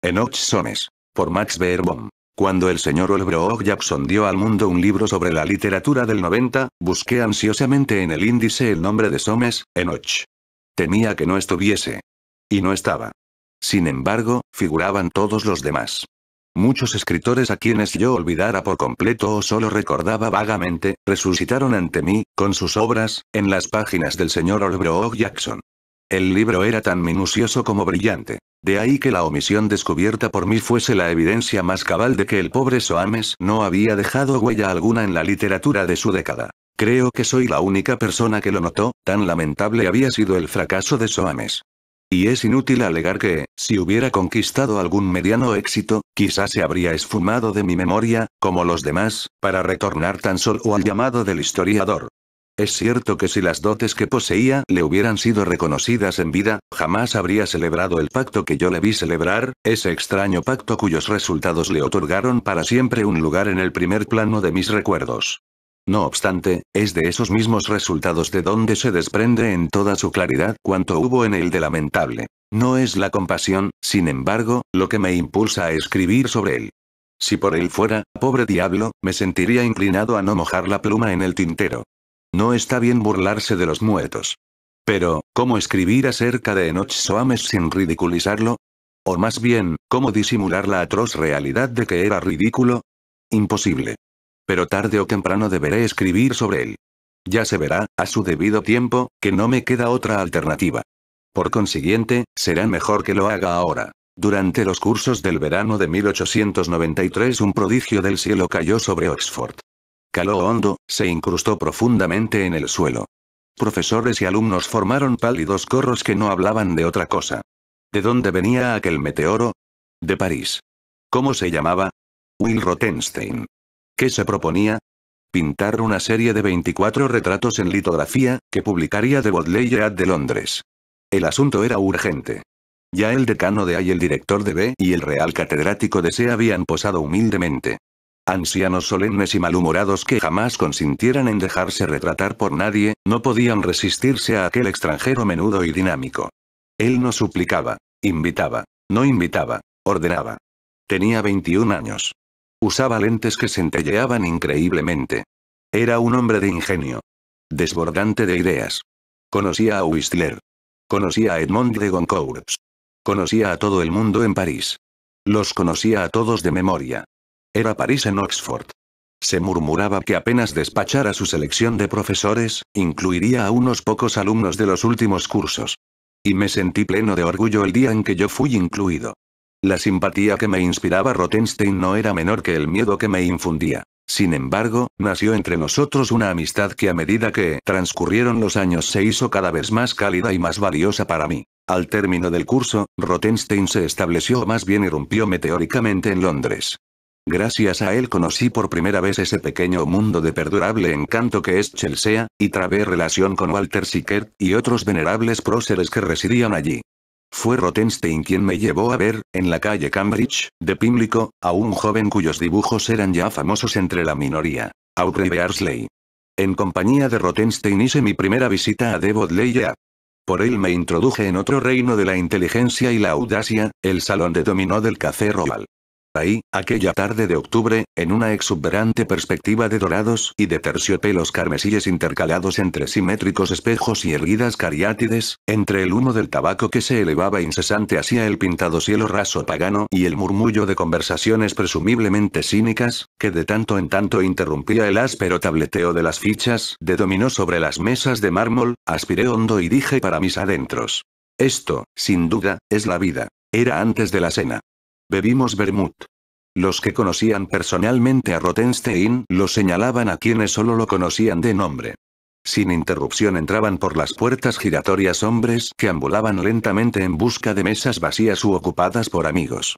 Enoch Soames. Por Max Beerbohm. Cuando el señor Olbrook Jackson dio al mundo un libro sobre la literatura del 90, busqué ansiosamente en el índice el nombre de Soames, Enoch. Temía que no estuviese. Y no estaba. Sin embargo, figuraban todos los demás. Muchos escritores a quienes yo olvidara por completo o solo recordaba vagamente, resucitaron ante mí, con sus obras, en las páginas del señor Olbrook Jackson. El libro era tan minucioso como brillante. De ahí que la omisión descubierta por mí fuese la evidencia más cabal de que el pobre Soames no había dejado huella alguna en la literatura de su década. Creo que soy la única persona que lo notó, tan lamentable había sido el fracaso de Soames. Y es inútil alegar que, si hubiera conquistado algún mediano éxito, quizás se habría esfumado de mi memoria, como los demás, para retornar tan solo al llamado del historiador. Es cierto que si las dotes que poseía le hubieran sido reconocidas en vida, jamás habría celebrado el pacto que yo le vi celebrar, ese extraño pacto cuyos resultados le otorgaron para siempre un lugar en el primer plano de mis recuerdos. No obstante, es de esos mismos resultados de donde se desprende en toda su claridad cuanto hubo en él de lamentable. No es la compasión, sin embargo, lo que me impulsa a escribir sobre él. Si por él fuera, pobre diablo, me sentiría inclinado a no mojar la pluma en el tintero. No está bien burlarse de los muertos. Pero, ¿cómo escribir acerca de Enoch Soames sin ridiculizarlo? O más bien, ¿cómo disimular la atroz realidad de que era ridículo? Imposible. Pero tarde o temprano deberé escribir sobre él. Ya se verá, a su debido tiempo, que no me queda otra alternativa. Por consiguiente, será mejor que lo haga ahora. Durante los cursos del verano de 1893 un prodigio del cielo cayó sobre Oxford. Caló hondo, se incrustó profundamente en el suelo. Profesores y alumnos formaron pálidos corros que no hablaban de otra cosa. ¿De dónde venía aquel meteoro? De París. ¿Cómo se llamaba? Will Rothenstein. ¿Qué se proponía? Pintar una serie de 24 retratos en litografía, que publicaría The Bodleian de Londres. El asunto era urgente. Ya el decano de A y el director de B y el real catedrático de C habían posado humildemente. Ancianos solemnes y malhumorados que jamás consintieran en dejarse retratar por nadie, no podían resistirse a aquel extranjero menudo y dinámico. Él no suplicaba, invitaba, no invitaba, ordenaba. Tenía 21 años. Usaba lentes que centelleaban increíblemente. Era un hombre de ingenio. Desbordante de ideas. Conocía a Whistler. Conocía a Edmond de Goncourt. Conocía a todo el mundo en París. Los conocía a todos de memoria. Era París en Oxford. Se murmuraba que apenas despachara su selección de profesores, incluiría a unos pocos alumnos de los últimos cursos. Y me sentí pleno de orgullo el día en que yo fui incluido. La simpatía que me inspiraba Rothenstein no era menor que el miedo que me infundía. Sin embargo, nació entre nosotros una amistad que a medida que transcurrieron los años se hizo cada vez más cálida y más valiosa para mí. Al término del curso, Rothenstein se estableció o más bien irrumpió meteóricamente en Londres. Gracias a él conocí por primera vez ese pequeño mundo de perdurable encanto que es Chelsea, y trabé relación con Walter Sickert y otros venerables próceres que residían allí. Fue Rothenstein quien me llevó a ver, en la calle Cambridge, de Pimlico, a un joven cuyos dibujos eran ya famosos entre la minoría, Aubrey Beardsley. En compañía de Rothenstein hice mi primera visita a The Bodleian. Por él me introduje en otro reino de la inteligencia y la audacia, el salón de dominó del Café Royal. Ahí, aquella tarde de octubre, en una exuberante perspectiva de dorados y de terciopelos carmesíes intercalados entre simétricos espejos y erguidas cariátides, entre el humo del tabaco que se elevaba incesante hacia el pintado cielo raso pagano y el murmullo de conversaciones presumiblemente cínicas, que de tanto en tanto interrumpía el áspero tableteo de las fichas de dominó sobre las mesas de mármol, aspiré hondo y dije para mis adentros: esto, sin duda, es la vida. Era antes de la cena. Bebimos vermut. Los que conocían personalmente a Rothenstein lo señalaban a quienes solo lo conocían de nombre. Sin interrupción entraban por las puertas giratorias hombres que ambulaban lentamente en busca de mesas vacías u ocupadas por amigos.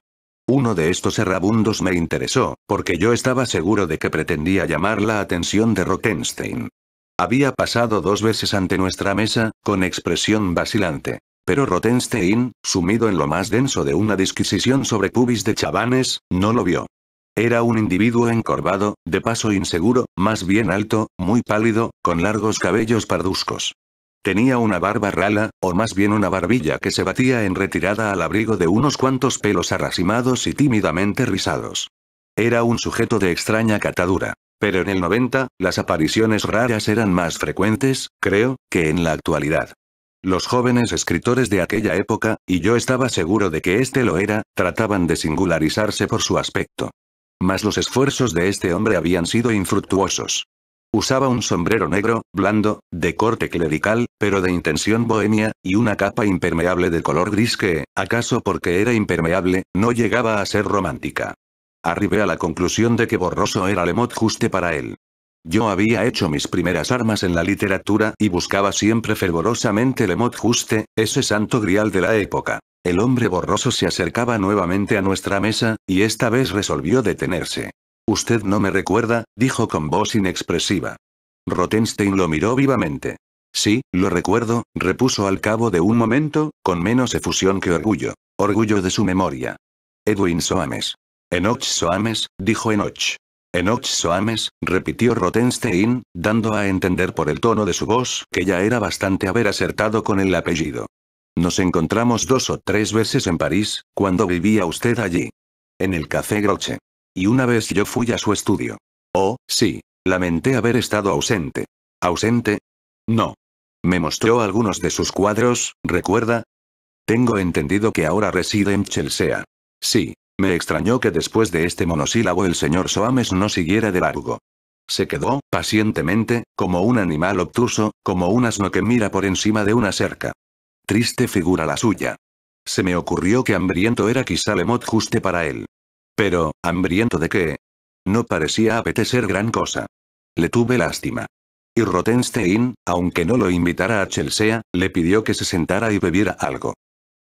Uno de estos errabundos me interesó, porque yo estaba seguro de que pretendía llamar la atención de Rothenstein. Había pasado 2 veces ante nuestra mesa, con expresión vacilante. Pero Rothenstein, sumido en lo más denso de una disquisición sobre pubis de chavanes, no lo vio. Era un individuo encorvado, de paso inseguro, más bien alto, muy pálido, con largos cabellos parduzcos. Tenía una barba rala, o más bien una barbilla que se batía en retirada al abrigo de unos cuantos pelos arracimados y tímidamente rizados. Era un sujeto de extraña catadura. Pero en el 90, las apariciones raras eran más frecuentes, creo, que en la actualidad. Los jóvenes escritores de aquella época, y yo estaba seguro de que este lo era, trataban de singularizarse por su aspecto. Mas los esfuerzos de este hombre habían sido infructuosos. Usaba un sombrero negro, blando, de corte clerical, pero de intención bohemia, y una capa impermeable de color gris que, acaso porque era impermeable, no llegaba a ser romántica. Arribé a la conclusión de que borroso era le mot juste para él. Yo había hecho mis primeras armas en la literatura y buscaba siempre fervorosamente le mot juste, ese santo grial de la época. El hombre borroso se acercaba nuevamente a nuestra mesa, y esta vez resolvió detenerse. «Usted no me recuerda», dijo con voz inexpresiva. Rothenstein lo miró vivamente. «Sí, lo recuerdo», repuso al cabo de un momento, con menos efusión que orgullo. Orgullo de su memoria. «Edwin Soames». «Enoch Soames», dijo Enoch. «Enoch Soames», repitió Rothenstein, dando a entender por el tono de su voz que ya era bastante haber acertado con el apellido. «Nos encontramos 2 o 3 veces en París, cuando vivía usted allí. En el Café Groche. Y una vez yo fui a su estudio». «Oh, sí. Lamenté haber estado ausente». «¿Ausente?» «No. Me mostró algunos de sus cuadros, ¿recuerda?» «Tengo entendido que ahora reside en Chelsea». «Sí. Me extrañó que después de este monosílabo el señor Soames no siguiera de largo. Se quedó, pacientemente, como un animal obtuso, como un asno que mira por encima de una cerca. Triste figura la suya. Se me ocurrió que hambriento era quizá le mot juste para él. Pero, ¿hambriento de qué? No parecía apetecer gran cosa. Le tuve lástima. Y Rothenstein, aunque no lo invitara a Chelsea, le pidió que se sentara y bebiera algo.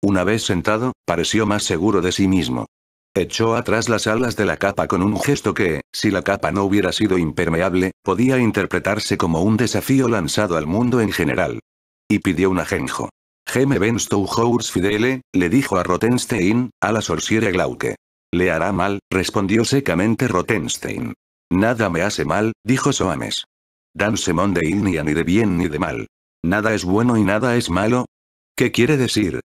Una vez sentado, pareció más seguro de sí mismo. Echó atrás las alas de la capa con un gesto que, si la capa no hubiera sido impermeable, podía interpretarse como un desafío lanzado al mundo en general. Y pidió un ajenjo. «Geme benstow hours fidele», le dijo a Rothenstein, a la sorciera Glauque. «Le hará mal», respondió secamente Rothenstein. «Nada me hace mal», dijo Soames. «Dan semón de il ni de bien ni de mal. Nada es bueno y nada es malo». «¿Qué quiere decir?»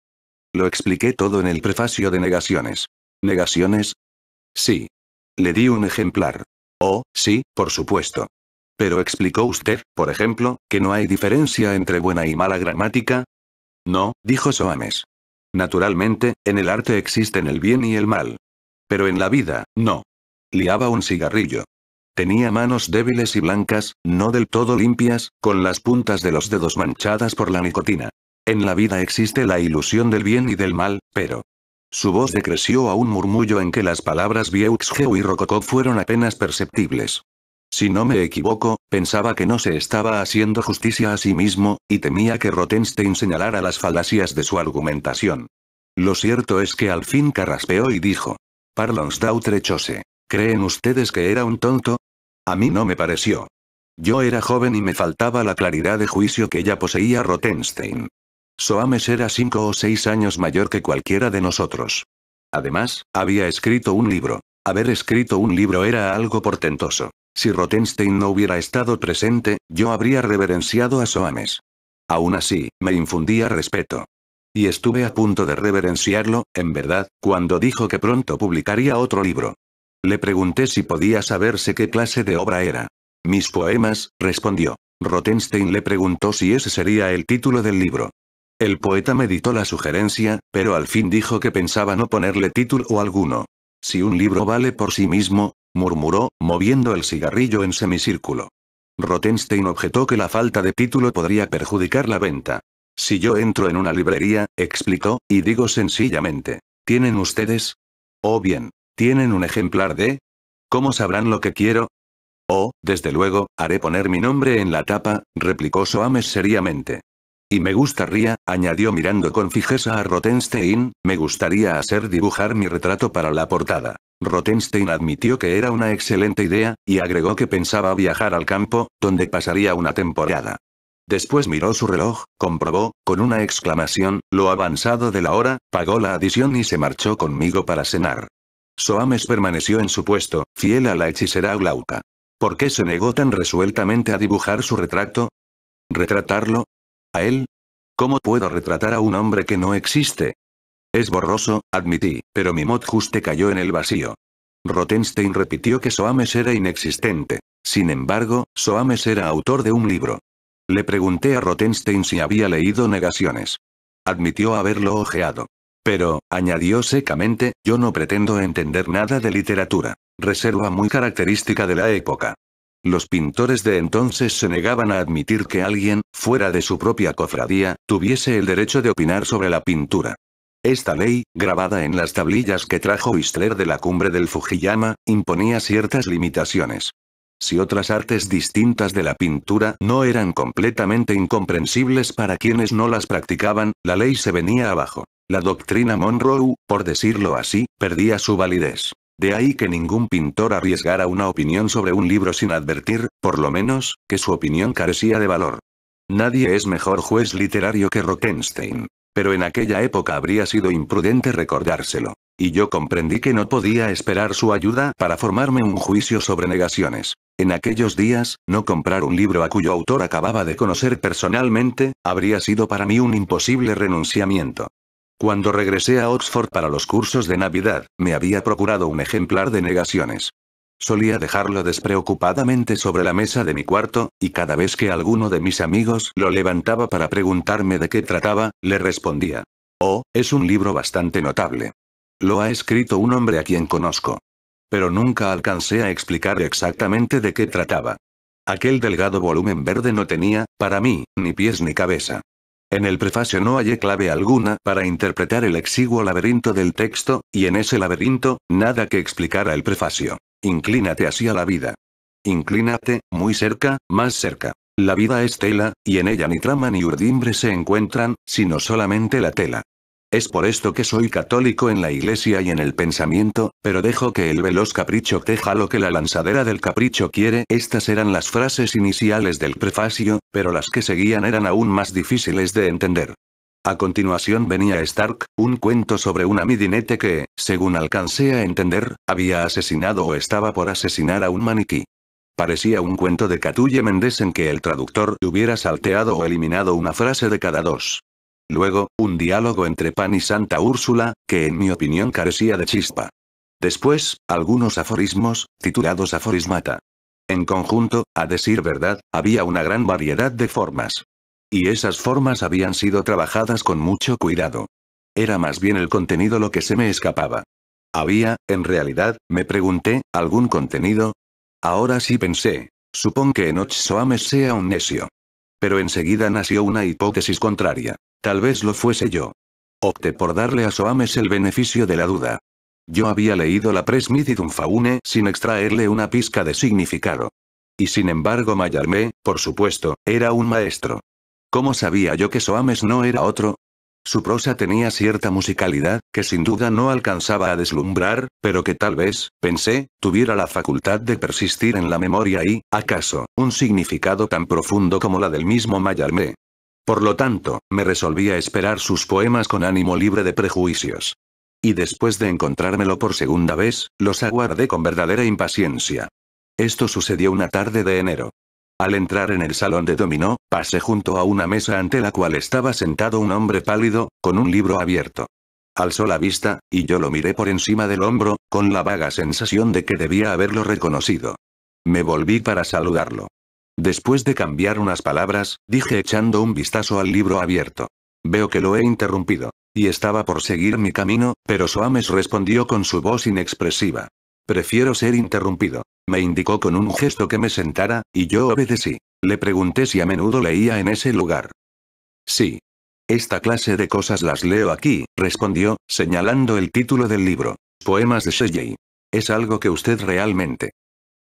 Lo expliqué todo en el prefacio de Negaciones. ¿Negaciones? Sí. Le di un ejemplar. Oh, sí, por supuesto. Pero explicó usted, por ejemplo, que no hay diferencia entre buena y mala gramática. No, dijo Soames. Naturalmente, en el arte existen el bien y el mal. Pero en la vida, no. Liaba un cigarrillo. Tenía manos débiles y blancas, no del todo limpias, con las puntas de los dedos manchadas por la nicotina. En la vida existe la ilusión del bien y del mal, pero... Su voz decreció a un murmullo en que las palabras Vieuxgeu y Rococó fueron apenas perceptibles. Si no me equivoco, pensaba que no se estaba haciendo justicia a sí mismo, y temía que Rothenstein señalara las falacias de su argumentación. Lo cierto es que al fin carraspeó y dijo. «Parlons d'autre chose. ¿Creen ustedes que era un tonto? A mí no me pareció. Yo era joven y me faltaba la claridad de juicio que ya poseía Rothenstein. Soames era 5 o 6 años mayor que cualquiera de nosotros. Además, había escrito un libro. Haber escrito un libro era algo portentoso. Si Rothenstein no hubiera estado presente, yo habría reverenciado a Soames. Aún así, me infundía respeto. Y estuve a punto de reverenciarlo, en verdad, cuando dijo que pronto publicaría otro libro. Le pregunté si podía saberse qué clase de obra era. «Mis poemas», respondió. Rothenstein le preguntó si ese sería el título del libro. El poeta meditó la sugerencia, pero al fin dijo que pensaba no ponerle título alguno. «Si un libro vale por sí mismo», murmuró, moviendo el cigarrillo en semicírculo. Rothenstein objetó que la falta de título podría perjudicar la venta. «Si yo entro en una librería», explicó, «y digo sencillamente, ¿tienen ustedes? O bien, ¿tienen un ejemplar de? ¿Cómo sabrán lo que quiero?» «Oh, desde luego, haré poner mi nombre en la tapa», replicó Soames seriamente. «Y me gustaría», añadió mirando con fijeza a Rothenstein, «me gustaría hacer dibujar mi retrato para la portada». Rothenstein admitió que era una excelente idea, y agregó que pensaba viajar al campo, donde pasaría una temporada. Después miró su reloj, comprobó, con una exclamación, lo avanzado de la hora, pagó la adición y se marchó conmigo para cenar. Soames permaneció en su puesto, fiel a la hechicera Glauca. ¿Por qué se negó tan resueltamente a dibujar su retrato? ¿Retratarlo? ¿A él? ¿Cómo puedo retratar a un hombre que no existe? Es borroso, admití, pero mi mod juste cayó en el vacío. Rothenstein repitió que Soames era inexistente. Sin embargo, Soames era autor de un libro. Le pregunté a Rothenstein si había leído Negaciones. Admitió haberlo hojeado. Pero, añadió secamente, yo no pretendo entender nada de literatura. Reserva muy característica de la época. Los pintores de entonces se negaban a admitir que alguien, fuera de su propia cofradía, tuviese el derecho de opinar sobre la pintura. Esta ley, grabada en las tablillas que trajo Whistler de la cumbre del Fujiyama, imponía ciertas limitaciones. Si otras artes distintas de la pintura no eran completamente incomprensibles para quienes no las practicaban, la ley se venía abajo. La doctrina Monroe, por decirlo así, perdía su validez. De ahí que ningún pintor arriesgara una opinión sobre un libro sin advertir, por lo menos, que su opinión carecía de valor. Nadie es mejor juez literario que Rothenstein. Pero en aquella época habría sido imprudente recordárselo. Y yo comprendí que no podía esperar su ayuda para formarme un juicio sobre Negaciones. En aquellos días, no comprar un libro a cuyo autor acababa de conocer personalmente, habría sido para mí un imposible renunciamiento. Cuando regresé a Oxford para los cursos de Navidad, me había procurado un ejemplar de Negaciones. Solía dejarlo despreocupadamente sobre la mesa de mi cuarto, y cada vez que alguno de mis amigos lo levantaba para preguntarme de qué trataba, le respondía: «Oh, es un libro bastante notable. Lo ha escrito un hombre a quien conozco». Pero nunca alcancé a explicar exactamente de qué trataba. Aquel delgado volumen verde no tenía, para mí, ni pies ni cabeza. En el prefacio no hallé clave alguna para interpretar el exiguo laberinto del texto, y en ese laberinto, nada que explicara el prefacio. Inclínate hacia la vida. Inclínate, muy cerca, más cerca. La vida es tela, y en ella ni trama ni urdimbre se encuentran, sino solamente la tela. Es por esto que soy católico en la iglesia y en el pensamiento, pero dejo que el veloz capricho teja lo que la lanzadera del capricho quiere. Estas eran las frases iniciales del prefacio, pero las que seguían eran aún más difíciles de entender. A continuación venía Stark, un cuento sobre una midinete que, según alcancé a entender, había asesinado o estaba por asesinar a un maniquí. Parecía un cuento de Catulle Mendés en que el traductor hubiera salteado o eliminado una frase de cada dos. Luego, un diálogo entre Pan y Santa Úrsula, que en mi opinión carecía de chispa. Después, algunos aforismos, titulados Aforismata. En conjunto, a decir verdad, había una gran variedad de formas. Y esas formas habían sido trabajadas con mucho cuidado. Era más bien el contenido lo que se me escapaba. ¿Había, en realidad, me pregunté, algún contenido? Ahora sí pensé. Supón que Enoch Soames sea un necio. Pero enseguida nació una hipótesis contraria. Tal vez lo fuese yo. Opté por darle a Soames el beneficio de la duda. Yo había leído la Presmythium Faune sin extraerle una pizca de significado. Y sin embargo Mallarmé, por supuesto, era un maestro. ¿Cómo sabía yo que Soames no era otro? Su prosa tenía cierta musicalidad, que sin duda no alcanzaba a deslumbrar, pero que tal vez, pensé, tuviera la facultad de persistir en la memoria y, acaso, un significado tan profundo como la del mismo Mallarmé. Por lo tanto, me resolví a esperar sus poemas con ánimo libre de prejuicios. Y después de encontrármelo por segunda vez, los aguardé con verdadera impaciencia. Esto sucedió una tarde de enero. Al entrar en el salón de dominó, pasé junto a una mesa ante la cual estaba sentado un hombre pálido, con un libro abierto. Alzó la vista, y yo lo miré por encima del hombro, con la vaga sensación de que debía haberlo reconocido. Me volví para saludarlo. Después de cambiar unas palabras, dije echando un vistazo al libro abierto: «Veo que lo he interrumpido». Y estaba por seguir mi camino, pero Soames respondió con su voz inexpresiva: «Prefiero ser interrumpido». Me indicó con un gesto que me sentara, y yo obedecí. Le pregunté si a menudo leía en ese lugar. «Sí. Esta clase de cosas las leo aquí», respondió, señalando el título del libro. «Poemas de Shelley. ¿Es algo que usted realmente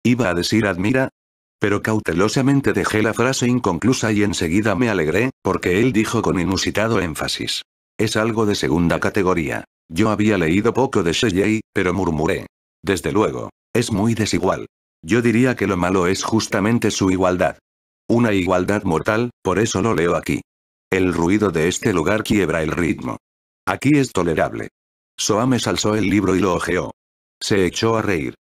iba a decir admira?». Pero cautelosamente dejé la frase inconclusa y enseguida me alegré, porque él dijo con inusitado énfasis: «Es algo de segunda categoría». Yo había leído poco de Shelley, pero murmuré: «Desde luego. Es muy desigual. Yo diría que lo malo es justamente su igualdad. Una igualdad mortal, por eso lo leo aquí. El ruido de este lugar quiebra el ritmo. Aquí es tolerable». Soames alzó el libro y lo hojeó. Se echó a reír.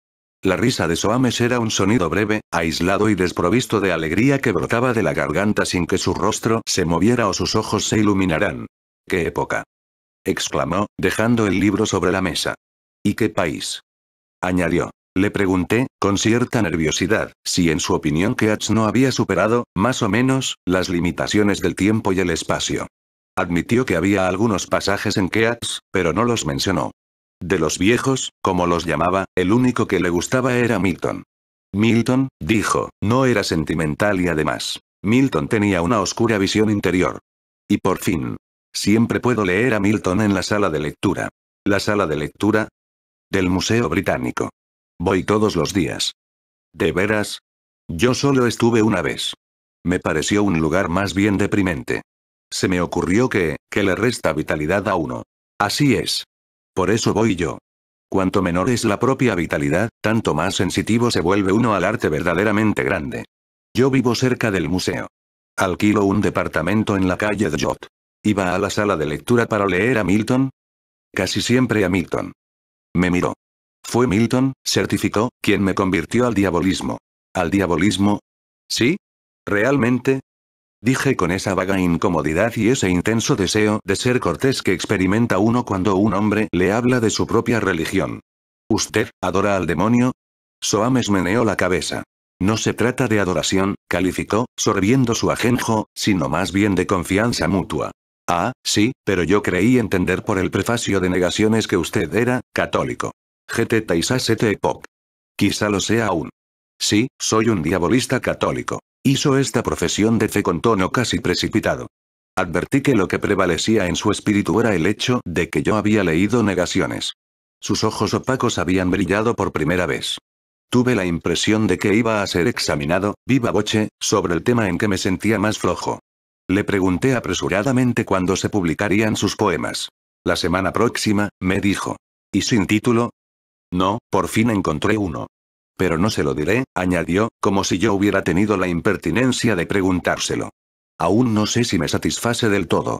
La risa de Soames era un sonido breve, aislado y desprovisto de alegría que brotaba de la garganta sin que su rostro se moviera o sus ojos se iluminaran. ¡Qué época!, exclamó, dejando el libro sobre la mesa. ¿Y qué país?, añadió. Le pregunté, con cierta nerviosidad, si en su opinión Keats no había superado, más o menos, las limitaciones del tiempo y el espacio. Admitió que había algunos pasajes en Keats, pero no los mencionó. De los viejos, como los llamaba, el único que le gustaba era Milton. Milton, dijo, no era sentimental y además, Milton tenía una oscura visión interior. Y por fin, siempre puedo leer a Milton en la sala de lectura. ¿La sala de lectura? Del Museo Británico. Voy todos los días. ¿De veras? Yo solo estuve una vez. Me pareció un lugar más bien deprimente. Se me ocurrió que le resta vitalidad a uno. Así es. Por eso voy yo. Cuanto menor es la propia vitalidad, tanto más sensitivo se vuelve uno al arte verdaderamente grande. Yo vivo cerca del museo. Alquilo un departamento en la calle de Jot. ¿Iba a la sala de lectura para leer a Milton? Casi siempre a Milton. Me miró. Fue Milton, certificó, quien me convirtió al diabolismo. ¿Al diabolismo? ¿Sí? ¿Realmente? Dije con esa vaga incomodidad y ese intenso deseo de ser cortés que experimenta uno cuando un hombre le habla de su propia religión. ¿Usted adora al demonio? Soames meneó la cabeza. No se trata de adoración, calificó, sorbiendo su ajenjo, sino más bien de confianza mutua. Ah, sí, pero yo creí entender por el prefacio de negaciones que usted era católico. GT Taisasete Epoch. Quizá lo sea aún. Sí, soy un diabolista católico. Hizo esta profesión de fe con tono casi precipitado. Advertí que lo que prevalecía en su espíritu era el hecho de que yo había leído negaciones. Sus ojos opacos habían brillado por primera vez. Tuve la impresión de que iba a ser examinado, viva voce, sobre el tema en que me sentía más flojo. Le pregunté apresuradamente cuándo se publicarían sus poemas. La semana próxima, me dijo. ¿Y sin título? No, por fin encontré uno. Pero no se lo diré, añadió, como si yo hubiera tenido la impertinencia de preguntárselo. Aún no sé si me satisface del todo.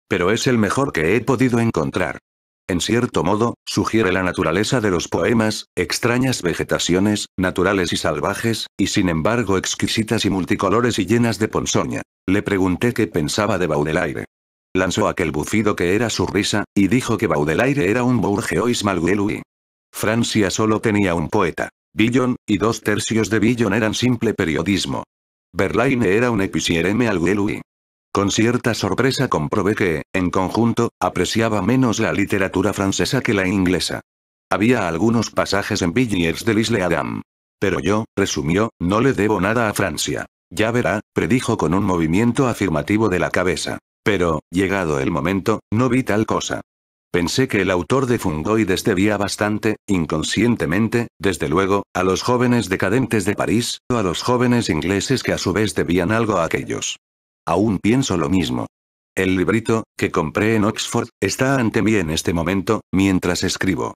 Pero es el mejor que he podido encontrar. En cierto modo, sugiere la naturaleza de los poemas, extrañas vegetaciones, naturales y salvajes, y sin embargo exquisitas y multicolores y llenas de ponzoña. Le pregunté qué pensaba de Baudelaire. Lanzó aquel bufido que era su risa, y dijo que Baudelaire era un bourgeois malgré. Francia solo tenía un poeta. Villon, y 2/3 de Villon eran simple periodismo. Verlaine era un épicier malgré. Con cierta sorpresa comprobé que, en conjunto, apreciaba menos la literatura francesa que la inglesa. Había algunos pasajes en Villiers de l'Isle Adam. Pero yo, resumió, no le debo nada a Francia. Ya verá, predijo con un movimiento afirmativo de la cabeza. Pero, llegado el momento, no vi tal cosa. Pensé que el autor de Fungoides debía bastante, inconscientemente, desde luego, a los jóvenes decadentes de París, o a los jóvenes ingleses que a su vez debían algo a aquellos. Aún pienso lo mismo. El librito, que compré en Oxford, está ante mí en este momento, mientras escribo.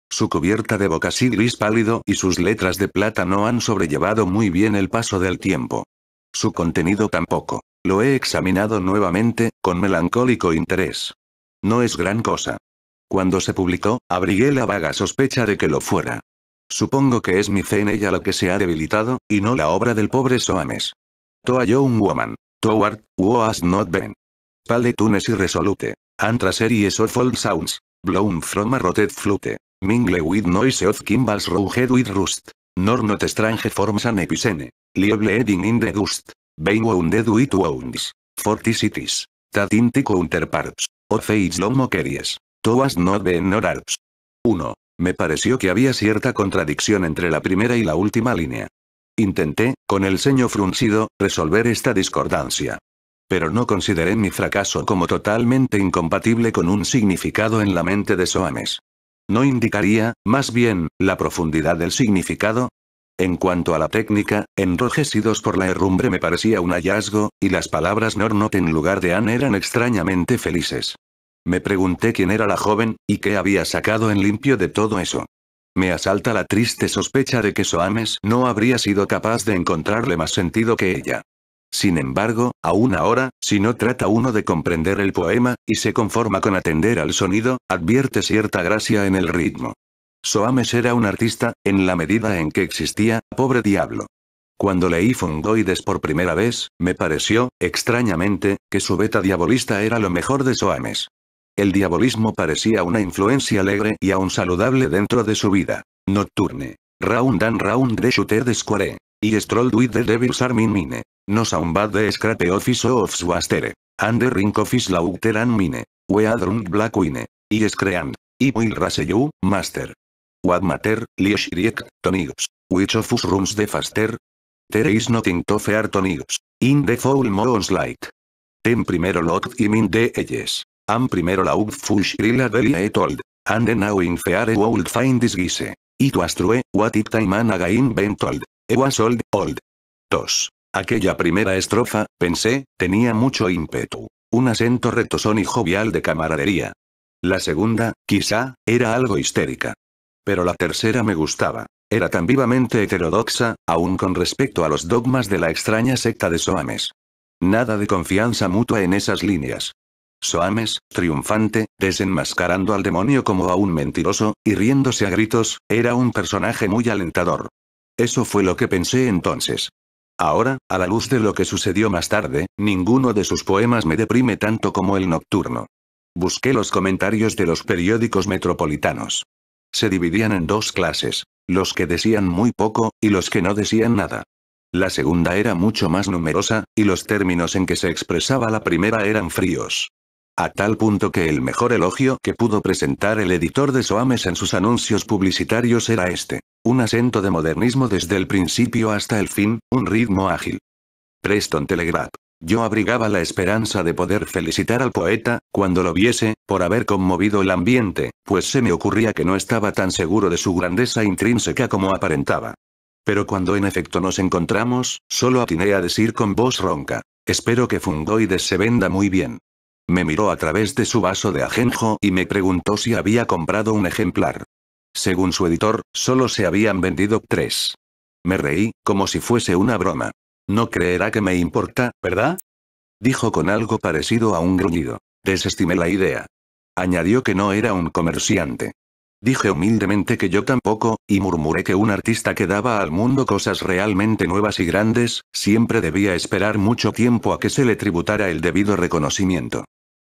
Su cubierta de bocasí gris pálido y sus letras de plata no han sobrellevado muy bien el paso del tiempo. Su contenido tampoco. Lo he examinado nuevamente, con melancólico interés. No es gran cosa. Cuando se publicó, abrigué la vaga sospecha de que lo fuera. Supongo que es mi fe en ella lo que se ha debilitado, y no la obra del pobre Soames. To a young woman. Toward, who has not been. Pale tunes irresolute. Antra series of old sounds. Blown from a rotted flute. Mingle with noise of cymbals roughhead with rust. Nor not strange forms an epicene. Lieble heading in the dust. Being wounded with wounds. 40 cities. That in counterparts. Of age long mockeries. Toas not been nor arts. 1. Me pareció que había cierta contradicción entre la primera y la última línea. Intenté, con el ceño fruncido, resolver esta discordancia. Pero no consideré mi fracaso como totalmente incompatible con un significado en la mente de Soames. ¿No indicaría, más bien, la profundidad del significado? En cuanto a la técnica, enrojecidos por la herrumbre me parecía un hallazgo, y las palabras nor not en lugar de an eran extrañamente felices. Me pregunté quién era la joven, y qué había sacado en limpio de todo eso. Me asalta la triste sospecha de que Soames no habría sido capaz de encontrarle más sentido que ella. Sin embargo, aún ahora, si no trata uno de comprender el poema, y se conforma con atender al sonido, advierte cierta gracia en el ritmo. Soames era un artista, en la medida en que existía, pobre diablo. Cuando leí Fungoides por primera vez, me pareció, extrañamente, que su beta diabolista era lo mejor de Soames. El diabolismo parecía una influencia alegre y aún saludable dentro de su vida. Nocturne. Round and round the shooter the square. Y strolled with the devil's army mine. No soundbad the scrape office of swastere. And the ring office laughter and mine. We are drunk black wine. Y screamed. I will raise you, master. What matter, lieshriek, tonius. Which of us runs the faster? There is nothing to fear tonius. In the foul moons light. Ten primero locked him in the edges. And primero laughed fush grilla velia told. And now in fear would find disguise. It was true, what it time and again been told. It was old. 2. Aquella primera estrofa, pensé, tenía mucho ímpetu. Un acento retozón y jovial de camaradería. La segunda, quizá, era algo histérica. Pero la tercera me gustaba. Era tan vivamente heterodoxa, aún con respecto a los dogmas de la extraña secta de Soames. Nada de confianza mutua en esas líneas. Soames, triunfante, desenmascarando al demonio como a un mentiroso, y riéndose a gritos, era un personaje muy alentador. Eso fue lo que pensé entonces. Ahora, a la luz de lo que sucedió más tarde, ninguno de sus poemas me deprime tanto como el nocturno. Busqué los comentarios de los periódicos metropolitanos. Se dividían en dos clases, los que decían muy poco, y los que no decían nada. La segunda era mucho más numerosa, y los términos en que se expresaba la primera eran fríos. A tal punto que el mejor elogio que pudo presentar el editor de Soames en sus anuncios publicitarios era este: un acento de modernismo desde el principio hasta el fin, un ritmo ágil. Preston Telegraph. Yo abrigaba la esperanza de poder felicitar al poeta, cuando lo viese, por haber conmovido el ambiente, pues se me ocurría que no estaba tan seguro de su grandeza intrínseca como aparentaba. Pero cuando en efecto nos encontramos, solo atiné a decir con voz ronca: espero que Fungoides se venda muy bien. Me miró a través de su vaso de ajenjo y me preguntó si había comprado un ejemplar. Según su editor, solo se habían vendido 3. Me reí, como si fuese una broma. No creerá que me importa, ¿verdad? Dijo con algo parecido a un gruñido. Desestimé la idea. Añadió que no era un comerciante. Dije humildemente que yo tampoco, y murmuré que un artista que daba al mundo cosas realmente nuevas y grandes, siempre debía esperar mucho tiempo a que se le tributara el debido reconocimiento.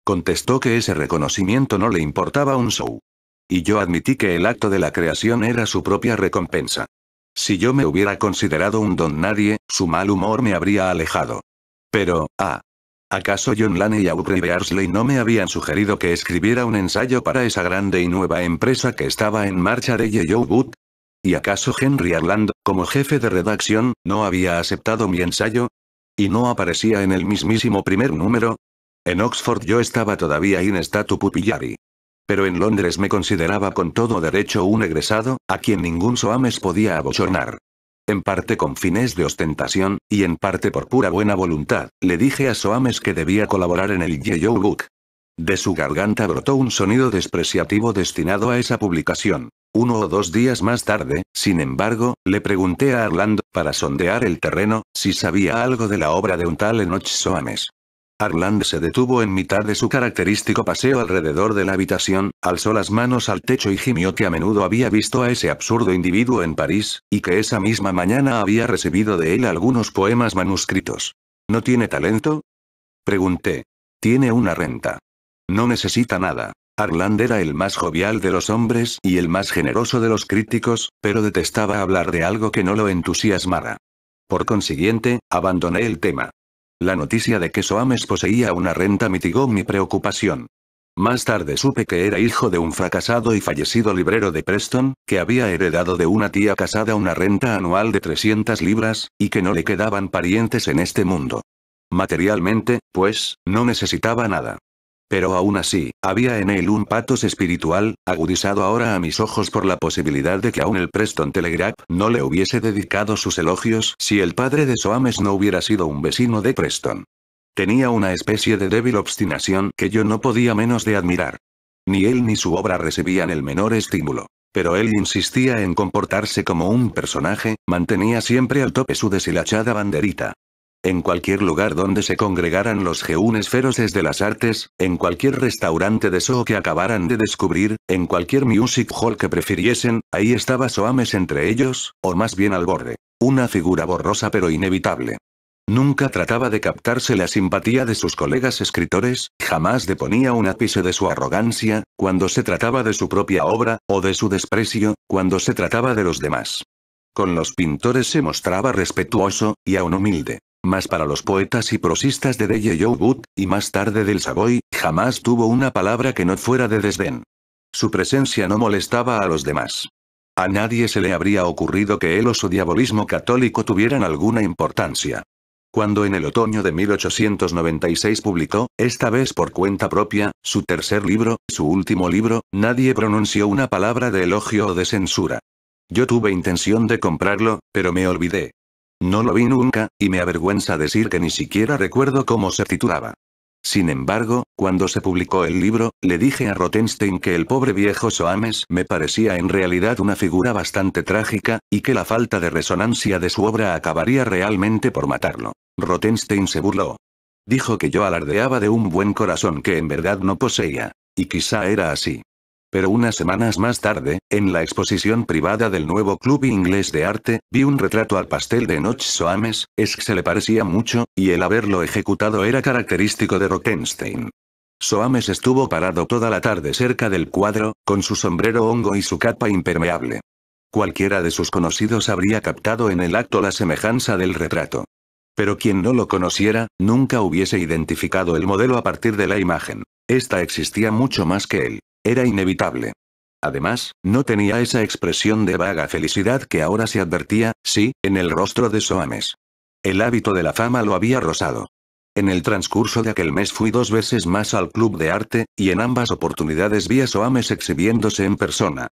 Contestó que ese reconocimiento no le importaba un show. Y yo admití que el acto de la creación era su propia recompensa. Si yo me hubiera considerado un don nadie, su mal humor me habría alejado. Pero, ¿acaso John Lane y Aubrey Beardsley no me habían sugerido que escribiera un ensayo para esa grande y nueva empresa que estaba en marcha de Yellow Book? ¿Y acaso Henry Arland, como jefe de redacción, no había aceptado mi ensayo? ¿Y no aparecía en el mismísimo primer número? En Oxford yo estaba todavía in statu pupillari. Pero en Londres me consideraba con todo derecho un egresado, a quien ningún Soames podía abochornar. En parte con fines de ostentación, y en parte por pura buena voluntad, le dije a Soames que debía colaborar en el Yellow Book. De su garganta brotó un sonido despreciativo destinado a esa publicación. 1 o 2 días más tarde, sin embargo, le pregunté a Arland, para sondear el terreno, si sabía algo de la obra de un tal Enoch Soames. Arland se detuvo en mitad de su característico paseo alrededor de la habitación, alzó las manos al techo y gimió que a menudo había visto a ese absurdo individuo en París, y que esa misma mañana había recibido de él algunos poemas manuscritos. ¿No tiene talento? Pregunté. Tiene una renta. No necesita nada. Arland era el más jovial de los hombres y el más generoso de los críticos, pero detestaba hablar de algo que no lo entusiasmara. Por consiguiente, abandoné el tema. La noticia de que Soames poseía una renta mitigó mi preocupación. Más tarde supe que era hijo de un fracasado y fallecido librero de Preston, que había heredado de una tía casada una renta anual de 300 libras, y que no le quedaban parientes en este mundo. Materialmente, pues, no necesitaba nada. Pero aún así, había en él un patos espiritual, agudizado ahora a mis ojos por la posibilidad de que aún el Preston Telegraph no le hubiese dedicado sus elogios si el padre de Soames no hubiera sido un vecino de Preston. Tenía una especie de débil obstinación que yo no podía menos de admirar. Ni él ni su obra recibían el menor estímulo. Pero él insistía en comportarse como un personaje, mantenía siempre al tope su deshilachada banderita. En cualquier lugar donde se congregaran los jeunes feroces de las artes, en cualquier restaurante de show que acabaran de descubrir, en cualquier music hall que prefiriesen, ahí estaba Soames entre ellos, o más bien al borde. Una figura borrosa pero inevitable. Nunca trataba de captarse la simpatía de sus colegas escritores, jamás deponía un ápice de su arrogancia, cuando se trataba de su propia obra, o de su desprecio, cuando se trataba de los demás. Con los pintores se mostraba respetuoso, y aún humilde. Mas para los poetas y prosistas de Delle Wood, y más tarde del Savoy, jamás tuvo una palabra que no fuera de desdén. Su presencia no molestaba a los demás. A nadie se le habría ocurrido que él o su diabolismo católico tuvieran alguna importancia. Cuando en el otoño de 1896 publicó, esta vez por cuenta propia, su tercer libro, su último libro, nadie pronunció una palabra de elogio o de censura. Yo tuve intención de comprarlo, pero me olvidé. No lo vi nunca, y me avergüenza decir que ni siquiera recuerdo cómo se titulaba. Sin embargo, cuando se publicó el libro, le dije a Rothenstein que el pobre viejo Soames me parecía en realidad una figura bastante trágica, y que la falta de resonancia de su obra acabaría realmente por matarlo. Rothenstein se burló. Dijo que yo alardeaba de un buen corazón que en verdad no poseía. Y quizá era así. Pero unas semanas más tarde, en la exposición privada del nuevo Club Inglés de Arte, vi un retrato al pastel de Enoch Soames, se le parecía mucho, y el haberlo ejecutado era característico de Rothenstein. Soames estuvo parado toda la tarde cerca del cuadro, con su sombrero hongo y su capa impermeable. Cualquiera de sus conocidos habría captado en el acto la semejanza del retrato. Pero quien no lo conociera, nunca hubiese identificado el modelo a partir de la imagen. Esta existía mucho más que él. Era inevitable. Además, no tenía esa expresión de vaga felicidad que ahora se advertía, sí, en el rostro de Soames. El hábito de la fama lo había rozado. En el transcurso de aquel mes fui 2 veces más al club de arte, y en ambas oportunidades vi a Soames exhibiéndose en persona.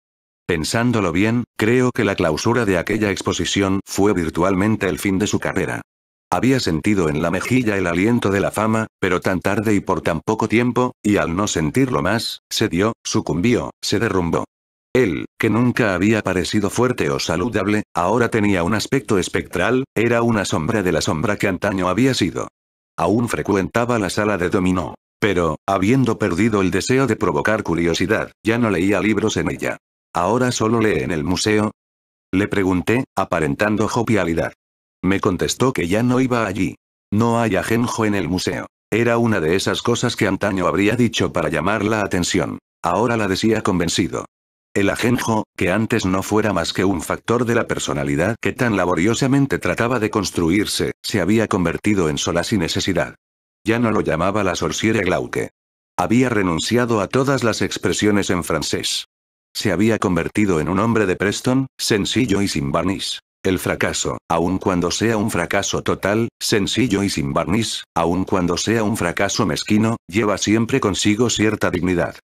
Pensándolo bien, creo que la clausura de aquella exposición fue virtualmente el fin de su carrera. Había sentido en la mejilla el aliento de la fama, pero tan tarde y por tan poco tiempo, y al no sentirlo más, cedió, sucumbió, se derrumbó. Él, que nunca había parecido fuerte o saludable, ahora tenía un aspecto espectral, era una sombra de la sombra que antaño había sido. Aún frecuentaba la sala de dominó. Pero, habiendo perdido el deseo de provocar curiosidad, ya no leía libros en ella. ¿Ahora solo lee en el museo? Le pregunté, aparentando jovialidad. Me contestó que ya no iba allí. No hay ajenjo en el museo. Era una de esas cosas que antaño habría dicho para llamar la atención. Ahora la decía convencido. El ajenjo, que antes no fuera más que un factor de la personalidad que tan laboriosamente trataba de construirse, se había convertido en sola sin necesidad. Ya no lo llamaba la sorcière glauque. Había renunciado a todas las expresiones en francés. Se había convertido en un hombre de Preston, sencillo y sin barniz. El fracaso, aun cuando sea un fracaso total, sencillo y sin barniz, aun cuando sea un fracaso mezquino, lleva siempre consigo cierta dignidad.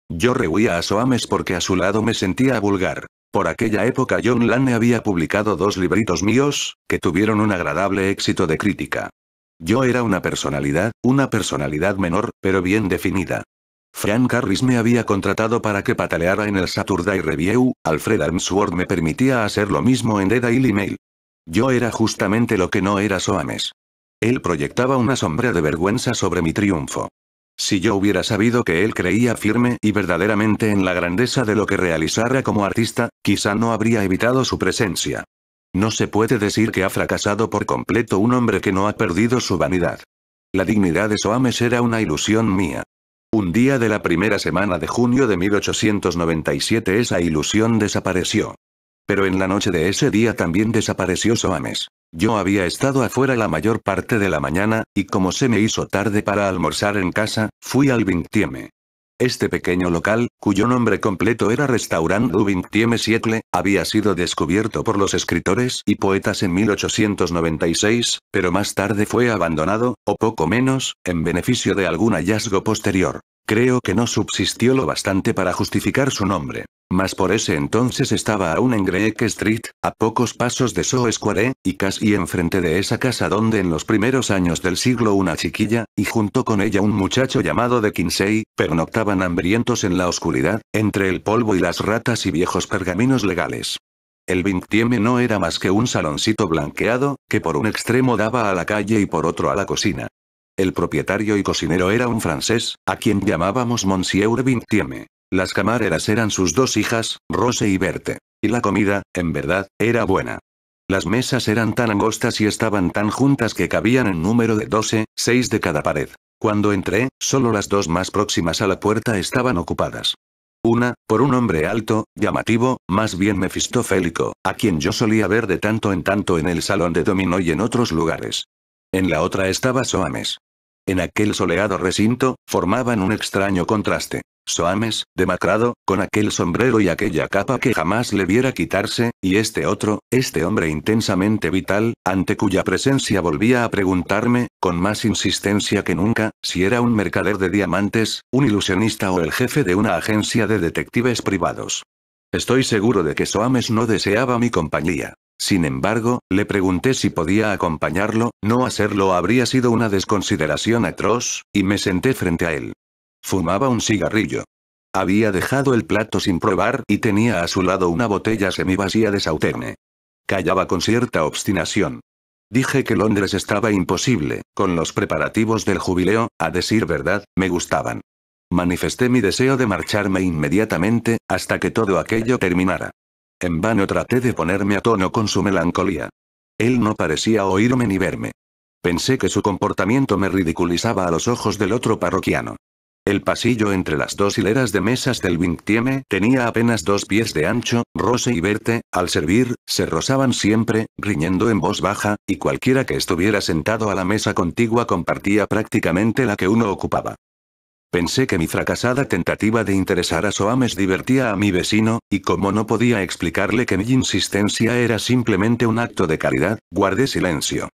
Yo rehuía a Soames porque a su lado me sentía vulgar. Por aquella época John Lane había publicado 2 libritos míos, que tuvieron un agradable éxito de crítica. Yo era una personalidad menor, pero bien definida. Frank Harris me había contratado para que pataleara en el Saturday Review, Alfred Armsworth me permitía hacer lo mismo en The Daily Mail. Yo era justamente lo que no era Soames. Él proyectaba una sombra de vergüenza sobre mi triunfo. Si yo hubiera sabido que él creía firme y verdaderamente en la grandeza de lo que realizara como artista, quizá no habría evitado su presencia. No se puede decir que ha fracasado por completo un hombre que no ha perdido su vanidad. La dignidad de Soames era una ilusión mía. Un día de la primera semana de junio de 1897 esa ilusión desapareció. Pero en la noche de ese día también desapareció Soames. Yo había estado afuera la mayor parte de la mañana, y como se me hizo tarde para almorzar en casa, fui al Vingtieme. Este pequeño local, cuyo nombre completo era Restaurant du Vingtieme Siècle, había sido descubierto por los escritores y poetas en 1896, pero más tarde fue abandonado, o poco menos, en beneficio de algún hallazgo posterior. Creo que no subsistió lo bastante para justificar su nombre. Mas por ese entonces estaba aún en Greek Street, a pocos pasos de Soho Square, y casi enfrente de esa casa donde en los primeros años del siglo una chiquilla, y junto con ella un muchacho llamado de Kinsey, pernoctaban hambrientos en la oscuridad, entre el polvo y las ratas y viejos pergaminos legales. El Vingtieme no era más que un saloncito blanqueado, que por un extremo daba a la calle y por otro a la cocina. El propietario y cocinero era un francés, a quien llamábamos Monsieur Vingtieme. Las camareras eran sus dos hijas, Rose y Berthe. Y la comida, en verdad, era buena. Las mesas eran tan angostas y estaban tan juntas que cabían en número de 12, 6 de cada pared. Cuando entré, solo las dos más próximas a la puerta estaban ocupadas. Una, por un hombre alto, llamativo, más bien mefistofélico, a quien yo solía ver de tanto en tanto en el salón de dominó y en otros lugares. En la otra estaba Soames. En aquel soleado recinto, formaban un extraño contraste. Soames, demacrado, con aquel sombrero y aquella capa que jamás le viera quitarse, y este otro, este hombre intensamente vital, ante cuya presencia volvía a preguntarme, con más insistencia que nunca, si era un mercader de diamantes, un ilusionista o el jefe de una agencia de detectives privados. Estoy seguro de que Soames no deseaba mi compañía. Sin embargo, le pregunté si podía acompañarlo, no hacerlo habría sido una desconsideración atroz, y me senté frente a él. Fumaba un cigarrillo. Había dejado el plato sin probar y tenía a su lado una botella semivacía de Sauternes. Callaba con cierta obstinación. Dije que Londres estaba imposible, con los preparativos del jubileo, a decir verdad, me gustaban. Manifesté mi deseo de marcharme inmediatamente, hasta que todo aquello terminara. En vano traté de ponerme a tono con su melancolía. Él no parecía oírme ni verme. Pensé que su comportamiento me ridiculizaba a los ojos del otro parroquiano. El pasillo entre las dos hileras de mesas del Vingtieme tenía apenas 2 pies de ancho, Rose y Berthe, al servir, se rozaban siempre, riñendo en voz baja, y cualquiera que estuviera sentado a la mesa contigua compartía prácticamente la que uno ocupaba. Pensé que mi fracasada tentativa de interesar a Soames divertía a mi vecino, y como no podía explicarle que mi insistencia era simplemente un acto de caridad, guardé silencio.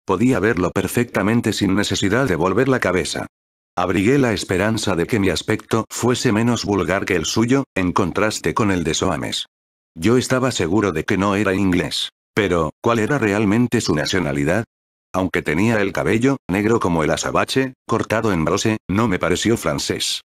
Podía verlo perfectamente sin necesidad de volver la cabeza. Abrigué la esperanza de que mi aspecto fuese menos vulgar que el suyo, en contraste con el de Soames. Yo estaba seguro de que no era inglés. Pero, ¿cuál era realmente su nacionalidad? Aunque tenía el cabello, negro como el azabache, cortado en broche, no me pareció francés.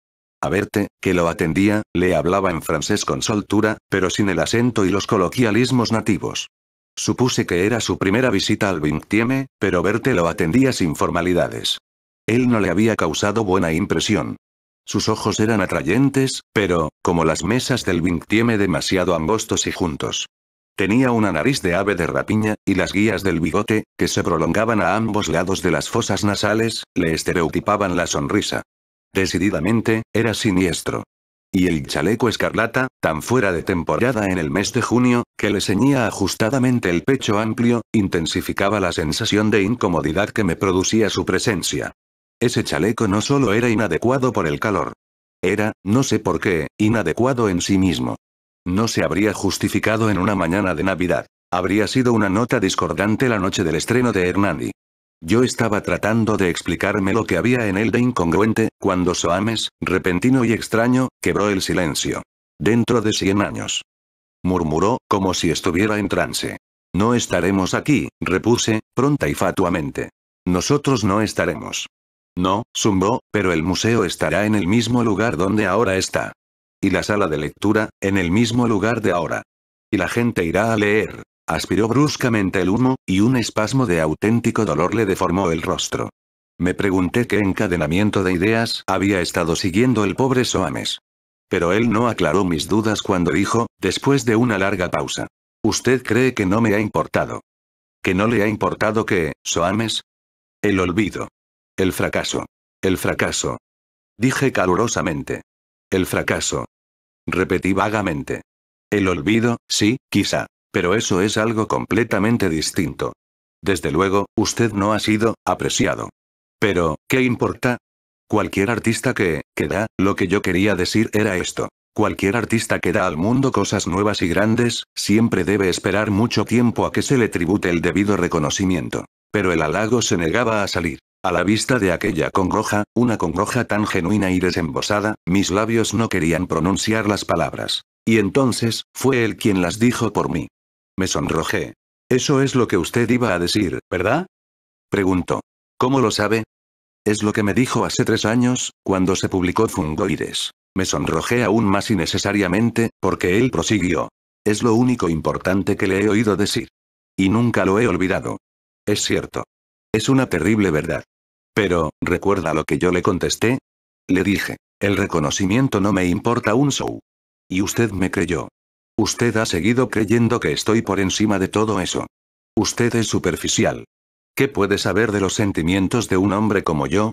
A Berthe, que lo atendía, le hablaba en francés con soltura, pero sin el acento y los coloquialismos nativos. Supuse que era su primera visita al Vingtieme, pero Berthe lo atendía sin formalidades. Él no le había causado buena impresión. Sus ojos eran atrayentes, pero, como las mesas del Vingtieme, demasiado angostos y juntos. Tenía una nariz de ave de rapiña, y las guías del bigote, que se prolongaban a ambos lados de las fosas nasales, le estereotipaban la sonrisa. Decididamente, era siniestro. Y el chaleco escarlata, tan fuera de temporada en el mes de junio, que le ceñía ajustadamente el pecho amplio, intensificaba la sensación de incomodidad que me producía su presencia. Ese chaleco no solo era inadecuado por el calor. Era, no sé por qué, inadecuado en sí mismo. No se habría justificado en una mañana de Navidad. Habría sido una nota discordante la noche del estreno de Hernani. Yo estaba tratando de explicarme lo que había en él de incongruente, cuando Soames, repentino y extraño, quebró el silencio. Dentro de 100 años. Murmuró, como si estuviera en trance. No estaremos aquí, repuse, pronta y fatuamente. Nosotros no estaremos. No, zumbó, pero el museo estará en el mismo lugar donde ahora está. Y la sala de lectura, en el mismo lugar de ahora. Y la gente irá a leer. Aspiró bruscamente el humo, y un espasmo de auténtico dolor le deformó el rostro. Me pregunté qué encadenamiento de ideas había estado siguiendo el pobre Soames. Pero él no aclaró mis dudas cuando dijo, después de una larga pausa. ¿Usted cree que no me ha importado? ¿Que no le ha importado qué, Soames? El olvido. El fracaso. El fracaso. Dije calurosamente. El fracaso. Repetí vagamente. El olvido, sí, quizá. Pero eso es algo completamente distinto. Desde luego, usted no ha sido apreciado. Pero, ¿qué importa? Cualquier artista que da, lo que yo quería decir era esto. Cualquier artista que da al mundo cosas nuevas y grandes, siempre debe esperar mucho tiempo a que se le tribute el debido reconocimiento. Pero el halago se negaba a salir. A la vista de aquella congoja, una congoja tan genuina y desembosada, mis labios no querían pronunciar las palabras. Y entonces, fue él quien las dijo por mí. Me sonrojé. Eso es lo que usted iba a decir, ¿verdad? Preguntó. ¿Cómo lo sabe? Es lo que me dijo hace 3 años, cuando se publicó Fungoides. Me sonrojé aún más innecesariamente, porque él prosiguió. Es lo único importante que le he oído decir. Y nunca lo he olvidado. Es cierto. Es una terrible verdad. Pero, ¿recuerda lo que yo le contesté? Le dije, el reconocimiento no me importa un show. Y usted me creyó. Usted ha seguido creyendo que estoy por encima de todo eso. Usted es superficial. ¿Qué puede saber de los sentimientos de un hombre como yo?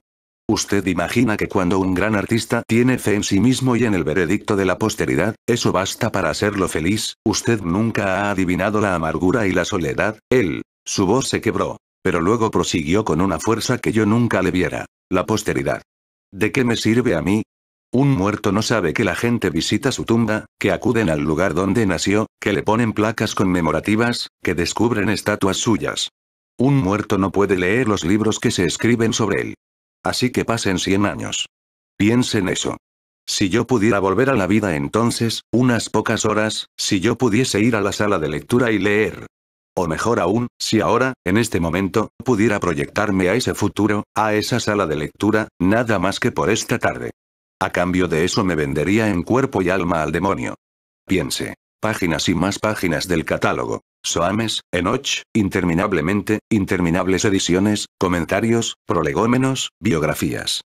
¿Usted imagina que cuando un gran artista tiene fe en sí mismo y en el veredicto de la posteridad, eso basta para hacerlo feliz? Usted nunca ha adivinado la amargura y la soledad. Su voz se quebró. Pero luego prosiguió con una fuerza que yo nunca le viera. La posteridad. ¿De qué me sirve a mí? Un muerto no sabe que la gente visita su tumba, que acuden al lugar donde nació, que le ponen placas conmemorativas, que descubren estatuas suyas. Un muerto no puede leer los libros que se escriben sobre él. Así que pasen 100 años. Piense en eso. Si yo pudiera volver a la vida entonces, unas pocas horas, si yo pudiese ir a la sala de lectura y leer. O mejor aún, si ahora, en este momento, pudiera proyectarme a ese futuro, a esa sala de lectura, nada más que por esta tarde. A cambio de eso me vendería en cuerpo y alma al demonio. Piense. Páginas y más páginas del catálogo. Soames, Enoch, interminablemente, interminables ediciones, comentarios, prolegómenos, biografías.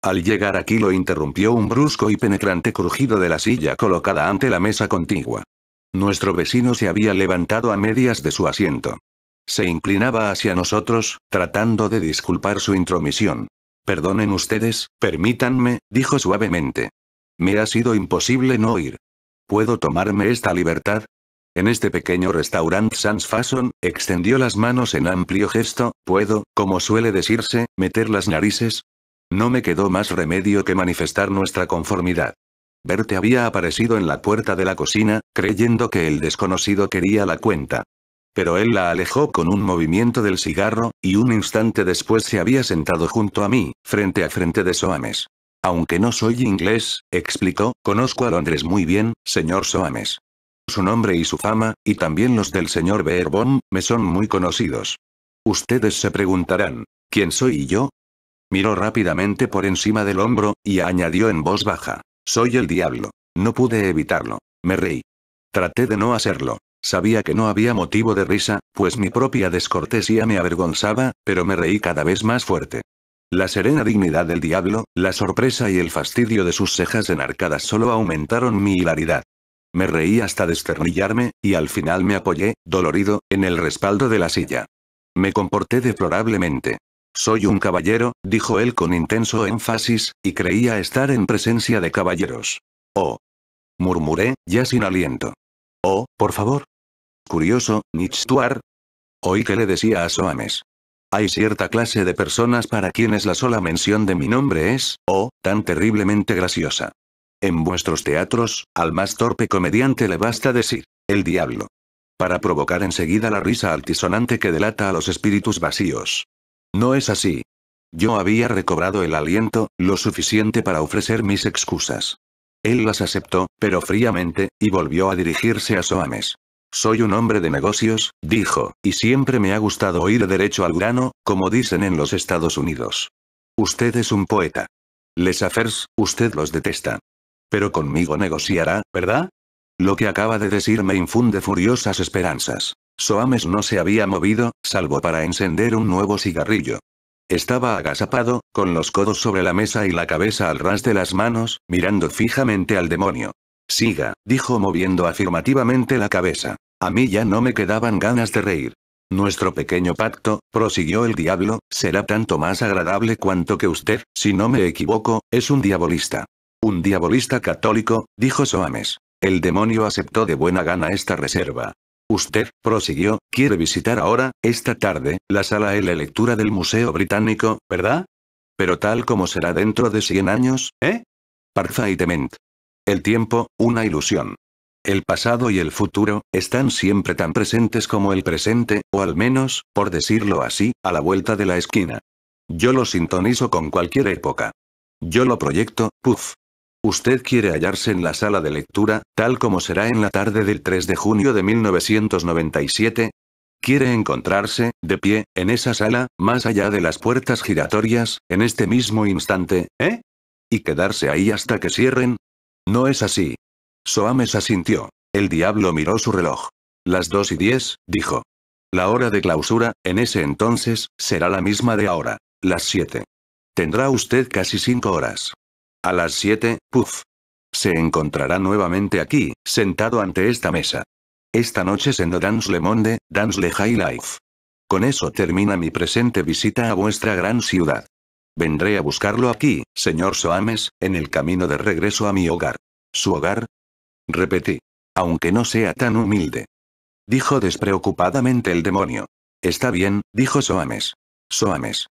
Al llegar aquí lo interrumpió un brusco y penetrante crujido de la silla colocada ante la mesa contigua. Nuestro vecino se había levantado a medias de su asiento. Se inclinaba hacia nosotros, tratando de disculpar su intromisión. Perdonen ustedes, permítanme, dijo suavemente. Me ha sido imposible no oír. ¿Puedo tomarme esta libertad? En este pequeño restaurante Sans Façon, extendió las manos en amplio gesto, ¿puedo, como suele decirse, meter las narices? No me quedó más remedio que manifestar nuestra conformidad. Bertie había aparecido en la puerta de la cocina, creyendo que el desconocido quería la cuenta. Pero él la alejó con un movimiento del cigarro, y un instante después se había sentado junto a mí, frente a frente de Soames. Aunque no soy inglés, explicó, conozco a Londres muy bien, señor Soames. Su nombre y su fama, y también los del señor Beerbohm, me son muy conocidos. Ustedes se preguntarán, ¿quién soy yo? Miró rápidamente por encima del hombro, y añadió en voz baja. Soy el diablo. No pude evitarlo. Me reí. Traté de no hacerlo. Sabía que no había motivo de risa, pues mi propia descortesía me avergonzaba, pero me reí cada vez más fuerte. La serena dignidad del diablo, la sorpresa y el fastidio de sus cejas enarcadas solo aumentaron mi hilaridad. Me reí hasta desternillarme, y al final me apoyé, dolorido, en el respaldo de la silla. Me comporté deplorablemente. Soy un caballero, dijo él con intenso énfasis, y creía estar en presencia de caballeros. Oh. Murmuré, ya sin aliento. Oh, por favor. Curioso, Nichtstuar. Oí que le decía a Soames. Hay cierta clase de personas para quienes la sola mención de mi nombre es, oh, tan terriblemente graciosa. En vuestros teatros, al más torpe comediante le basta decir, el diablo. Para provocar enseguida la risa altisonante que delata a los espíritus vacíos. No es así. Yo había recobrado el aliento, lo suficiente para ofrecer mis excusas. Él las aceptó, pero fríamente, y volvió a dirigirse a Soames. Soy un hombre de negocios, dijo, y siempre me ha gustado oír derecho al grano, como dicen en los Estados Unidos. Usted es un poeta. Les affairs, usted los detesta. Pero conmigo negociará, ¿verdad? Lo que acaba de decir me infunde furiosas esperanzas. Soames no se había movido, salvo para encender un nuevo cigarrillo. Estaba agazapado, con los codos sobre la mesa y la cabeza al ras de las manos, mirando fijamente al demonio. Siga, dijo moviendo afirmativamente la cabeza. A mí ya no me quedaban ganas de reír. Nuestro pequeño pacto, prosiguió el diablo, será tanto más agradable cuanto que usted, si no me equivoco, es un diabolista. Un diabolista católico, dijo Soames. El demonio aceptó de buena gana esta reserva. Usted, prosiguió, quiere visitar ahora, esta tarde, la sala de lectura del Museo Británico, ¿verdad? Pero tal como será dentro de 100 años, ¿eh? Parfaitement. El tiempo, una ilusión. El pasado y el futuro, están siempre tan presentes como el presente, o al menos, por decirlo así, a la vuelta de la esquina. Yo lo sintonizo con cualquier época. Yo lo proyecto, puff. Usted quiere hallarse en la sala de lectura, tal como será en la tarde del 3 de junio de 1997. Quiere encontrarse, de pie, en esa sala, más allá de las puertas giratorias, en este mismo instante, ¿eh? ¿Y quedarse ahí hasta que cierren? No es así. Soames asintió. El diablo miró su reloj. Las 2:10, dijo. La hora de clausura, en ese entonces, será la misma de ahora. Las 7. Tendrá usted casi 5 horas. A las 7, puff. Se encontrará nuevamente aquí, sentado ante esta mesa. Esta noche se no dans le monde, dans le high life. Con eso termina mi presente visita a vuestra gran ciudad. Vendré a buscarlo aquí, señor Soames, en el camino de regreso a mi hogar. ¿Su hogar? Repetí. Aunque no sea tan humilde. Dijo despreocupadamente el demonio. Está bien, dijo Soames. Soames.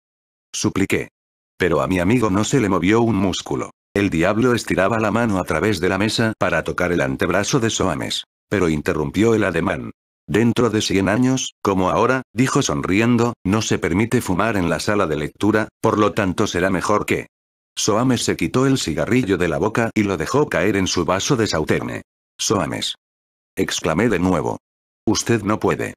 Supliqué. Pero a mi amigo no se le movió un músculo. El diablo estiraba la mano a través de la mesa para tocar el antebrazo de Soames. Pero interrumpió el ademán. Dentro de 100 años, como ahora, dijo sonriendo, no se permite fumar en la sala de lectura, por lo tanto será mejor que... Soames se quitó el cigarrillo de la boca y lo dejó caer en su vaso de Sauternes. Soames. Exclamé de nuevo. Usted no puede.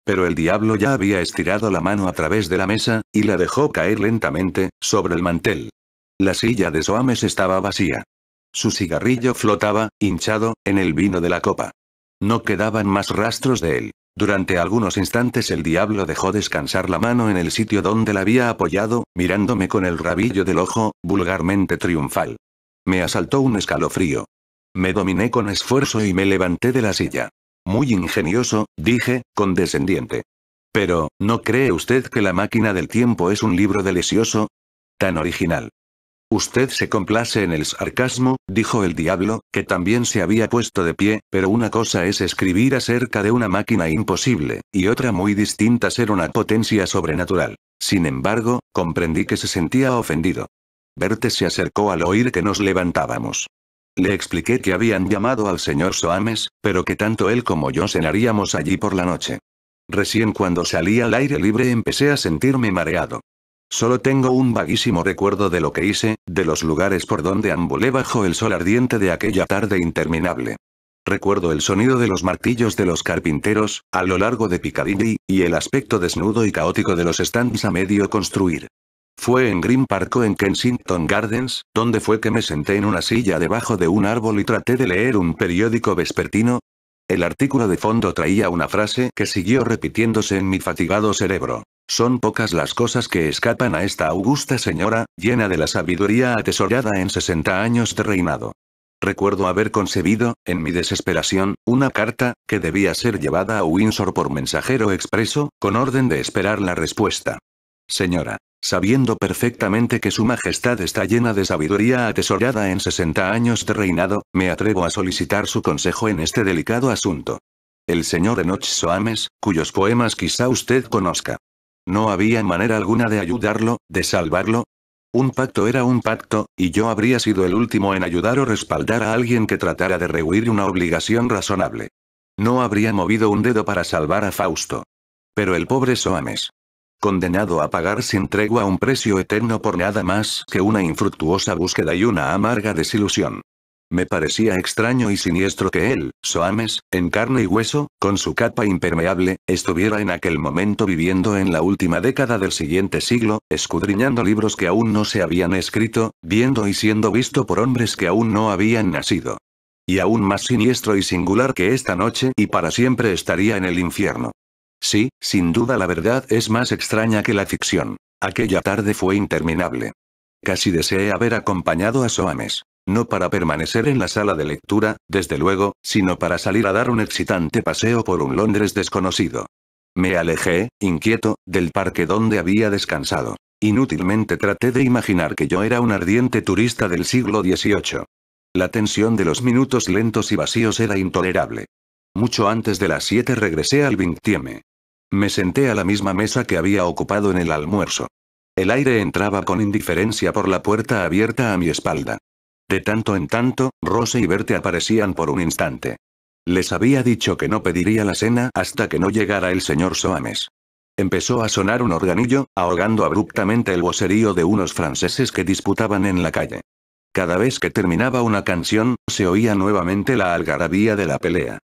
Pero el diablo ya había estirado la mano a través de la mesa, y la dejó caer lentamente, sobre el mantel. La silla de Soames estaba vacía. Su cigarrillo flotaba, hinchado, en el vino de la copa. No quedaban más rastros de él. Durante algunos instantes el diablo dejó descansar la mano en el sitio donde la había apoyado, mirándome con el rabillo del ojo, vulgarmente triunfal. Me asaltó un escalofrío. Me dominé con esfuerzo y me levanté de la silla. Muy ingenioso, dije, condescendiente. Pero, ¿no cree usted que La máquina del tiempo es un libro delicioso? Tan original. Usted se complace en el sarcasmo, dijo el diablo, que también se había puesto de pie, pero una cosa es escribir acerca de una máquina imposible, y otra muy distinta ser una potencia sobrenatural. Sin embargo, comprendí que se sentía ofendido. Bertie se acercó al oír que nos levantábamos. Le expliqué que habían llamado al señor Soames, pero que tanto él como yo cenaríamos allí por la noche. Recién cuando salí al aire libre empecé a sentirme mareado. Solo tengo un vaguísimo recuerdo de lo que hice, de los lugares por donde ambulé bajo el sol ardiente de aquella tarde interminable. Recuerdo el sonido de los martillos de los carpinteros, a lo largo de Piccadilly, y el aspecto desnudo y caótico de los stands a medio construir. Fue en Green Park o en Kensington Gardens, donde fue que me senté en una silla debajo de un árbol y traté de leer un periódico vespertino. El artículo de fondo traía una frase que siguió repitiéndose en mi fatigado cerebro. Son pocas las cosas que escapan a esta augusta señora, llena de la sabiduría atesorada en 60 años de reinado. Recuerdo haber concebido, en mi desesperación, una carta, que debía ser llevada a Windsor por mensajero expreso, con orden de esperar la respuesta. Señora, sabiendo perfectamente que su majestad está llena de sabiduría atesorada en 60 años de reinado, me atrevo a solicitar su consejo en este delicado asunto. El señor Enoch Soames, cuyos poemas quizá usted conozca. ¿No había manera alguna de ayudarlo, de salvarlo? Un pacto era un pacto, y yo habría sido el último en ayudar o respaldar a alguien que tratara de rehuir una obligación razonable. No habría movido un dedo para salvar a Fausto. Pero el pobre Soames, condenado a pagar sin tregua un precio eterno por nada más que una infructuosa búsqueda y una amarga desilusión. Me parecía extraño y siniestro que él, Soames, en carne y hueso, con su capa impermeable, estuviera en aquel momento viviendo en la última década del siguiente siglo, escudriñando libros que aún no se habían escrito, viendo y siendo visto por hombres que aún no habían nacido. Y aún más siniestro y singular que esta noche y para siempre estaría en el infierno. Sí, sin duda la verdad es más extraña que la ficción. Aquella tarde fue interminable. Casi deseé haber acompañado a Soames. No para permanecer en la sala de lectura, desde luego, sino para salir a dar un excitante paseo por un Londres desconocido. Me alejé, inquieto, del parque donde había descansado. Inútilmente traté de imaginar que yo era un ardiente turista del siglo XVIII. La tensión de los minutos lentos y vacíos era intolerable. Mucho antes de las 7 regresé al 20. Me senté a la misma mesa que había ocupado en el almuerzo. El aire entraba con indiferencia por la puerta abierta a mi espalda. De tanto en tanto, Rose y Bertie aparecían por un instante. Les había dicho que no pediría la cena hasta que no llegara el señor Soames. Empezó a sonar un organillo, ahogando abruptamente el vocerío de unos franceses que disputaban en la calle. Cada vez que terminaba una canción, se oía nuevamente la algarabía de la pelea.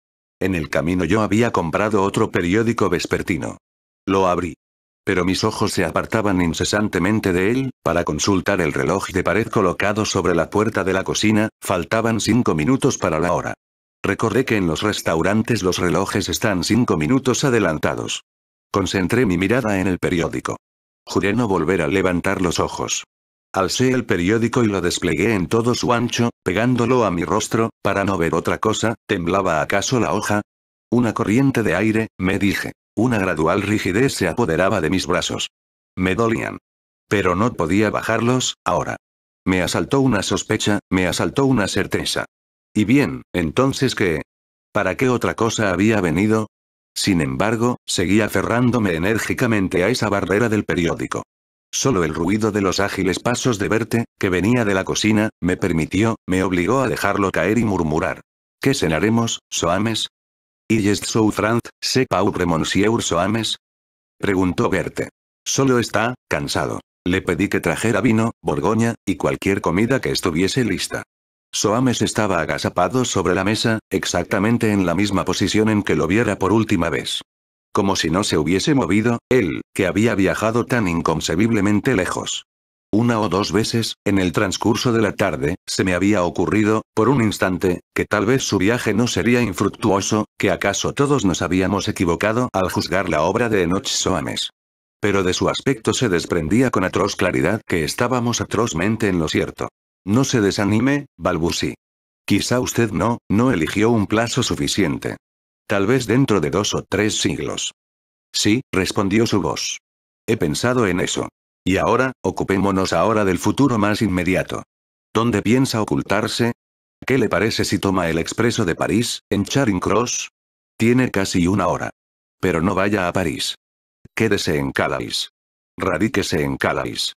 En el camino yo había comprado otro periódico vespertino. Lo abrí. Pero mis ojos se apartaban incesantemente de él, para consultar el reloj de pared colocado sobre la puerta de la cocina. Faltaban 5 minutos para la hora. Recordé que en los restaurantes los relojes están 5 minutos adelantados. Concentré mi mirada en el periódico. Juré no volver a levantar los ojos. Alcé el periódico y lo desplegué en todo su ancho, pegándolo a mi rostro, para no ver otra cosa. ¿Temblaba acaso la hoja? Una corriente de aire, me dije. Una gradual rigidez se apoderaba de mis brazos. Me dolían. Pero no podía bajarlos, ahora. Me asaltó una sospecha, me asaltó una certeza. Y bien, ¿entonces qué? ¿Para qué otra cosa había venido? Sin embargo, seguí aferrándome enérgicamente a esa barrera del periódico. Solo el ruido de los ágiles pasos de Bertie, que venía de la cocina, me obligó a dejarlo caer y murmurar. ¿Qué cenaremos, Soames? ¿Y est souffrant, c'est pauvre monsieur Soames? Preguntó Bertie. Solo está, cansado. Le pedí que trajera vino, borgoña, y cualquier comida que estuviese lista. Soames estaba agazapado sobre la mesa, exactamente en la misma posición en que lo viera por última vez. Como si no se hubiese movido, él, que había viajado tan inconcebiblemente lejos. Una o dos veces, en el transcurso de la tarde, se me había ocurrido, por un instante, que tal vez su viaje no sería infructuoso, que acaso todos nos habíamos equivocado al juzgar la obra de Enoch Soames. Pero de su aspecto se desprendía con atroz claridad que estábamos atrozmente en lo cierto. No se desanime, balbucí. Quizá usted no eligió un plazo suficiente. Tal vez dentro de 2 o 3 siglos. Sí, respondió su voz. He pensado en eso. Y ahora, ocupémonos ahora del futuro más inmediato. ¿Dónde piensa ocultarse? ¿Qué le parece si toma el expreso de París, en Charing Cross? Tiene casi 1 hora. Pero no vaya a París. Quédese en Calais. Radíquese en Calais.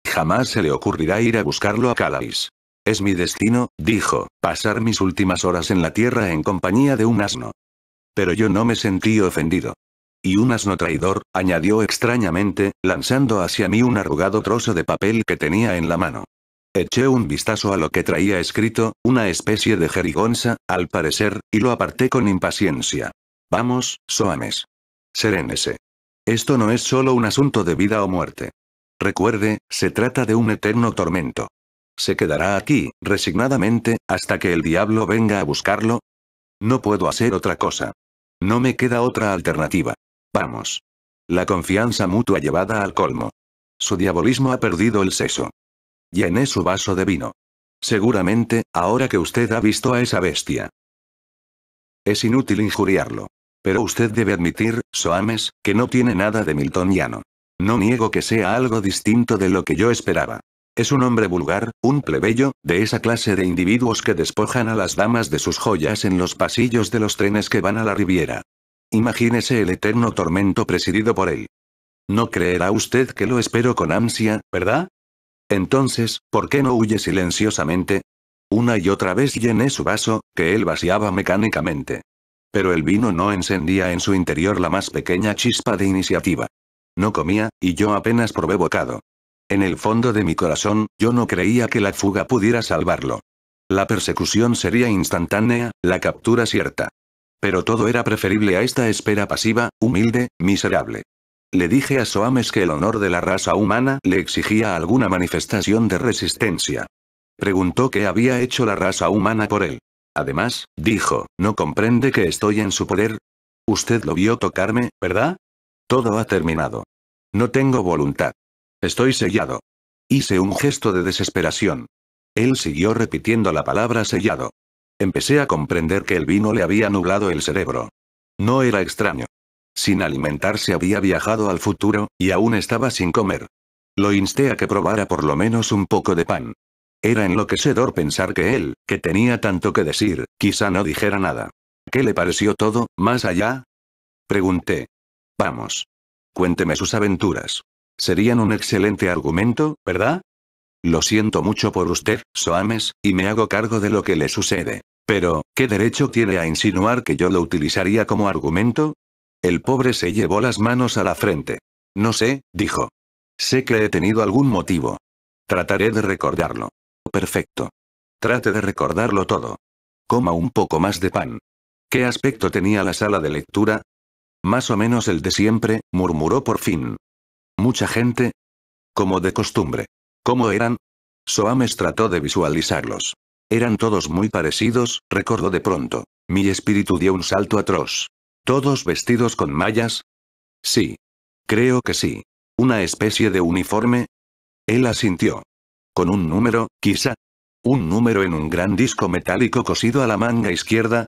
Jamás se le ocurrirá ir a buscarlo a Calais. Es mi destino, dijo, pasar mis últimas horas en la tierra en compañía de un asno. Pero yo no me sentí ofendido. Y un asno traidor, añadió extrañamente, lanzando hacia mí un arrugado trozo de papel que tenía en la mano. Eché un vistazo a lo que traía escrito, una especie de jerigonza, al parecer, y lo aparté con impaciencia. Vamos, Soames. Serénese. Esto no es solo un asunto de vida o muerte. Recuerde, se trata de un eterno tormento. ¿Se quedará aquí, resignadamente, hasta que el diablo venga a buscarlo? No puedo hacer otra cosa. No me queda otra alternativa. Vamos. La confianza mutua llevada al colmo. Su diabolismo ha perdido el seso. Llené su vaso de vino. Seguramente, ahora que usted ha visto a esa bestia. Es inútil injuriarlo. Pero usted debe admitir, Soames, que no tiene nada de miltoniano. No niego que sea algo distinto de lo que yo esperaba. Es un hombre vulgar, un plebeyo, de esa clase de individuos que despojan a las damas de sus joyas en los pasillos de los trenes que van a la Riviera. Imagínese el eterno tormento presidido por él. No creerá usted que lo espero con ansia, ¿verdad? Entonces, ¿por qué no huye silenciosamente? Una y otra vez llené su vaso, que él vaciaba mecánicamente. Pero el vino no encendía en su interior la más pequeña chispa de iniciativa. No comía, y yo apenas probé bocado. En el fondo de mi corazón, yo no creía que la fuga pudiera salvarlo. La persecución sería instantánea, la captura cierta. Pero todo era preferible a esta espera pasiva, humilde, miserable. Le dije a Soames que el honor de la raza humana le exigía alguna manifestación de resistencia. Preguntó qué había hecho la raza humana por él. Además, dijo, ¿no comprende que estoy en su poder? Usted lo vio tocarme, ¿verdad? Todo ha terminado. No tengo voluntad. Estoy sellado. Hice un gesto de desesperación. Él siguió repitiendo la palabra sellado. Empecé a comprender que el vino le había nublado el cerebro. No era extraño. Sin alimentarse había viajado al futuro, y aún estaba sin comer. Lo insté a que probara por lo menos un poco de pan. Era enloquecedor pensar que él, que tenía tanto que decir, quizá no dijera nada. ¿Qué le pareció todo, más allá? Pregunté. Vamos. Cuénteme sus aventuras. Serían un excelente argumento, ¿verdad? Lo siento mucho por usted, Soames, y me hago cargo de lo que le sucede. Pero, ¿qué derecho tiene a insinuar que yo lo utilizaría como argumento? El pobre se llevó las manos a la frente. No sé, dijo. Sé que he tenido algún motivo. Trataré de recordarlo. Perfecto. Trate de recordarlo todo. Coma un poco más de pan. ¿Qué aspecto tenía la sala de lectura? Más o menos el de siempre, murmuró por fin. ¿Mucha gente? Como de costumbre. ¿Cómo eran? Soames trató de visualizarlos. Eran todos muy parecidos, recordó de pronto. Mi espíritu dio un salto atroz. ¿Todos vestidos con mallas? Sí. Creo que sí. ¿Una especie de uniforme? Él asintió. ¿Con un número, quizá? ¿Un número en un gran disco metálico cosido a la manga izquierda?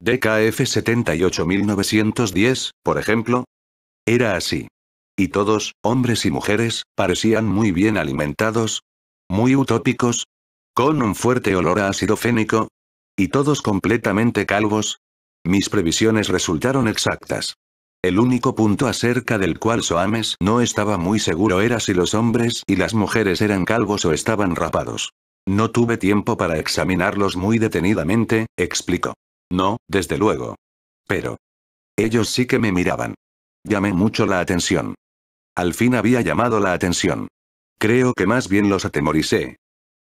DKF 78910, por ejemplo. Era así. Y todos, hombres y mujeres, parecían muy bien alimentados. Muy utópicos. Con un fuerte olor a ácido fénico. Y todos completamente calvos. Mis previsiones resultaron exactas. El único punto acerca del cual Soames no estaba muy seguro era si los hombres y las mujeres eran calvos o estaban rapados. No tuve tiempo para examinarlos muy detenidamente, explicó. No, desde luego. Pero ellos sí que me miraban. Llamé mucho la atención. Al fin había llamado la atención. Creo que más bien los atemoricé.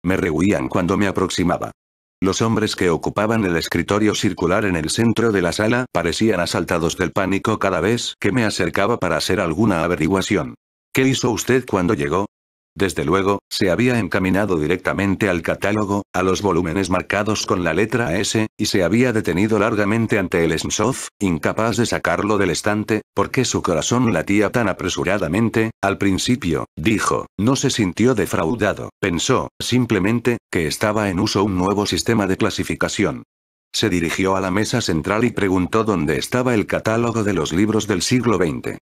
Me rehuían cuando me aproximaba. Los hombres que ocupaban el escritorio circular en el centro de la sala parecían asaltados del pánico cada vez que me acercaba para hacer alguna averiguación. ¿Qué hizo usted cuando llegó? Desde luego, se había encaminado directamente al catálogo, a los volúmenes marcados con la letra S, y se había detenido largamente ante el Smsoff, incapaz de sacarlo del estante, porque su corazón latía tan apresuradamente. Al principio, dijo, no se sintió defraudado, pensó, simplemente, que estaba en uso un nuevo sistema de clasificación. Se dirigió a la mesa central y preguntó dónde estaba el catálogo de los libros del siglo XX.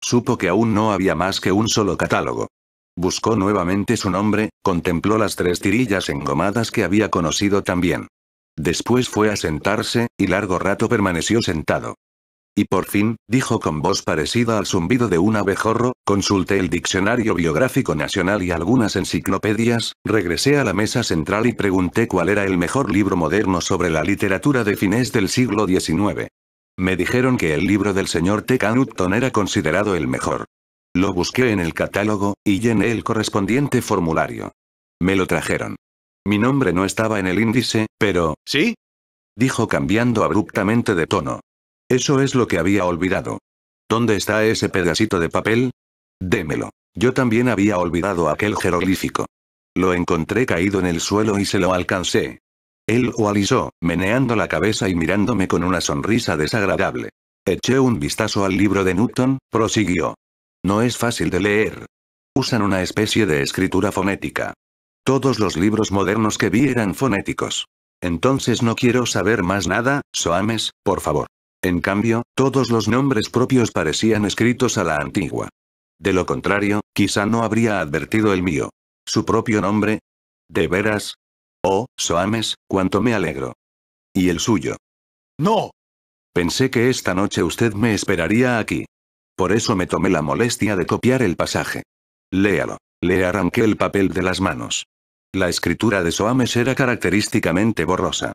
Supo que aún no había más que un solo catálogo. Buscó nuevamente su nombre, contempló las 3 tirillas engomadas que había conocido también. Después fue a sentarse, y largo rato permaneció sentado. Y por fin, dijo con voz parecida al zumbido de un abejorro, consulté el Diccionario Biográfico Nacional y algunas enciclopedias, regresé a la mesa central y pregunté cuál era el mejor libro moderno sobre la literatura de fines del siglo XIX. Me dijeron que el libro del señor T. Knudton era considerado el mejor. Lo busqué en el catálogo, y llené el correspondiente formulario. Me lo trajeron. Mi nombre no estaba en el índice, pero... ¿Sí? Dijo cambiando abruptamente de tono. Eso es lo que había olvidado. ¿Dónde está ese pedacito de papel? Démelo. Yo también había olvidado aquel jeroglífico. Lo encontré caído en el suelo y se lo alcancé. Él lo alisó, meneando la cabeza y mirándome con una sonrisa desagradable. Eché un vistazo al libro de Newton, prosiguió. No es fácil de leer. Usan una especie de escritura fonética. Todos los libros modernos que vi eran fonéticos. Entonces no quiero saber más nada, Soames, por favor. En cambio, todos los nombres propios parecían escritos a la antigua. De lo contrario, quizá no habría advertido el mío. ¿Su propio nombre? ¿De veras? Oh, Soames, cuánto me alegro. ¿Y el suyo? No. Pensé que esta noche usted me esperaría aquí. Por eso me tomé la molestia de copiar el pasaje. Léalo. Le arranqué el papel de las manos. La escritura de Soames era característicamente borrosa.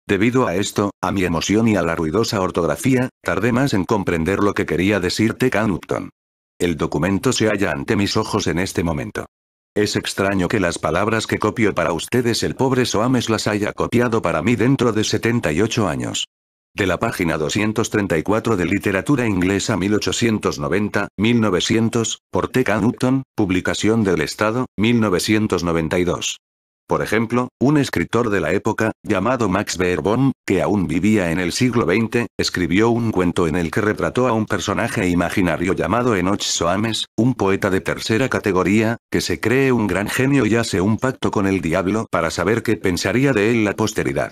Debido a esto, a mi emoción y a la ruidosa ortografía, tardé más en comprender lo que quería decir T. Knudton. El documento se halla ante mis ojos en este momento. Es extraño que las palabras que copio para ustedes el pobre Soames las haya copiado para mí dentro de 78 años. De la página 234 de Literatura Inglesa 1890-1900, por T. Knudton, publicación del Estado, 1992. Por ejemplo, un escritor de la época, llamado Max Beerbohm, que aún vivía en el siglo XX, escribió un cuento en el que retrató a un personaje imaginario llamado Enoch Soames, un poeta de tercera categoría, que se cree un gran genio y hace un pacto con el diablo para saber qué pensaría de él la posteridad.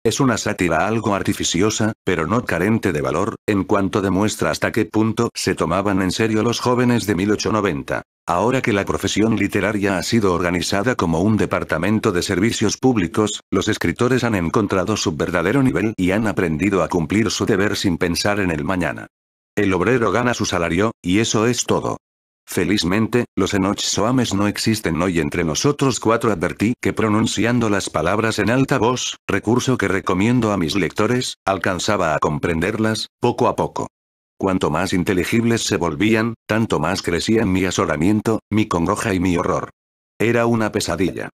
Es una sátira algo artificiosa, pero no carente de valor, en cuanto demuestra hasta qué punto se tomaban en serio los jóvenes de 1890. Ahora que la profesión literaria ha sido organizada como un departamento de servicios públicos, los escritores han encontrado su verdadero nivel y han aprendido a cumplir su deber sin pensar en el mañana. El obrero gana su salario, y eso es todo. Felizmente, los Enoch Soames no existen hoy entre nosotros cuatro. Advertí que pronunciando las palabras en alta voz, recurso que recomiendo a mis lectores, alcanzaba a comprenderlas, poco a poco. Cuanto más inteligibles se volvían, tanto más crecía mi asolamiento, mi congoja y mi horror. Era una pesadilla.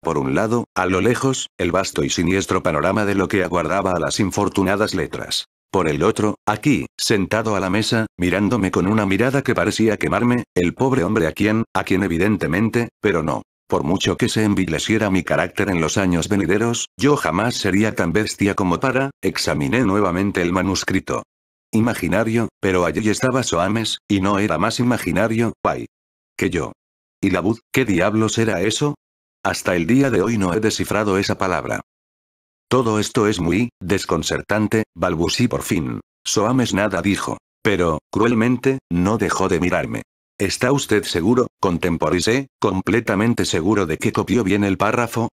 Por un lado, a lo lejos, el vasto y siniestro panorama de lo que aguardaba a las infortunadas letras. Por el otro, aquí, sentado a la mesa, mirándome con una mirada que parecía quemarme, el pobre hombre a quien evidentemente, pero no Por mucho que se envileciera mi carácter en los años venideros, yo jamás sería tan bestia como para. Examiné nuevamente el manuscrito. Imaginario, pero allí estaba Soames, y no era más imaginario, ¡ay!, que yo. ¿Y la Bud, qué diablos era eso? Hasta el día de hoy no he descifrado esa palabra. Todo esto es muy desconcertante, balbucí por fin. Soames nada dijo. Pero, cruelmente, no dejó de mirarme. ¿Está usted seguro? Contemporicé, completamente seguro de que copió bien el párrafo.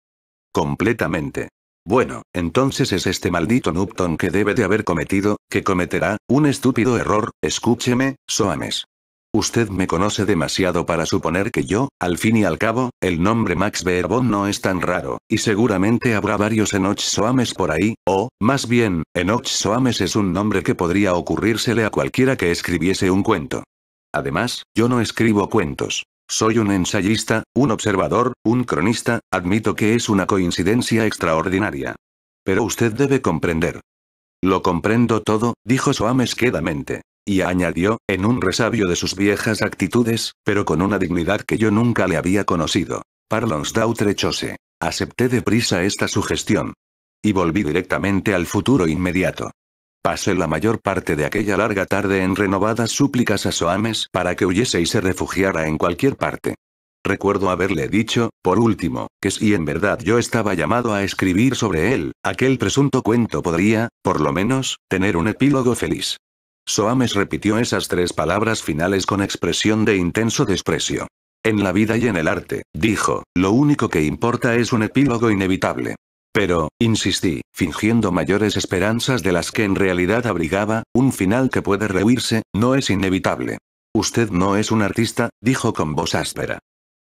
Completamente. Bueno, entonces es este maldito Nupton que debe de haber cometido, que cometerá, un estúpido error. Escúcheme, Soames. Usted me conoce demasiado para suponer que yo, al fin y al cabo, el nombre Max Beerbohm no es tan raro, y seguramente habrá varios Enoch Soames por ahí, o, más bien, Enoch Soames es un nombre que podría ocurrírsele a cualquiera que escribiese un cuento. Además, yo no escribo cuentos. Soy un ensayista, un observador, un cronista, admito que es una coincidencia extraordinaria. Pero usted debe comprender. Lo comprendo todo, dijo Soames quedamente. Y añadió, en un resabio de sus viejas actitudes, pero con una dignidad que yo nunca le había conocido. Parlons d'autre chose. Acepté deprisa esta sugestión. Y volví directamente al futuro inmediato. Pasé la mayor parte de aquella larga tarde en renovadas súplicas a Soames para que huyese y se refugiara en cualquier parte. Recuerdo haberle dicho, por último, que si en verdad yo estaba llamado a escribir sobre él, aquel presunto cuento podría, por lo menos, tener un epílogo feliz. Soames repitió esas 3 palabras finales con expresión de intenso desprecio. En la vida y en el arte, dijo, lo único que importa es un epílogo inevitable. Pero, insistí, fingiendo mayores esperanzas de las que en realidad abrigaba, un final que puede rehuirse, no es inevitable. Usted no es un artista, dijo con voz áspera.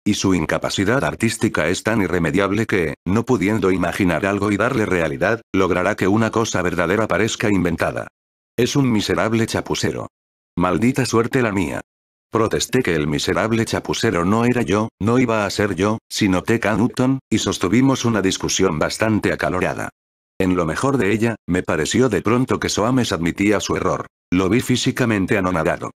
Y su incapacidad artística es tan irremediable que, no pudiendo imaginar algo y darle realidad, logrará que una cosa verdadera parezca inventada. Es un miserable chapucero. Maldita suerte la mía. Protesté que el miserable chapucero no era yo, no iba a ser yo, sino T.K. Newton, y sostuvimos una discusión bastante acalorada. En lo mejor de ella, me pareció de pronto que Soames admitía su error. Lo vi físicamente anonadado.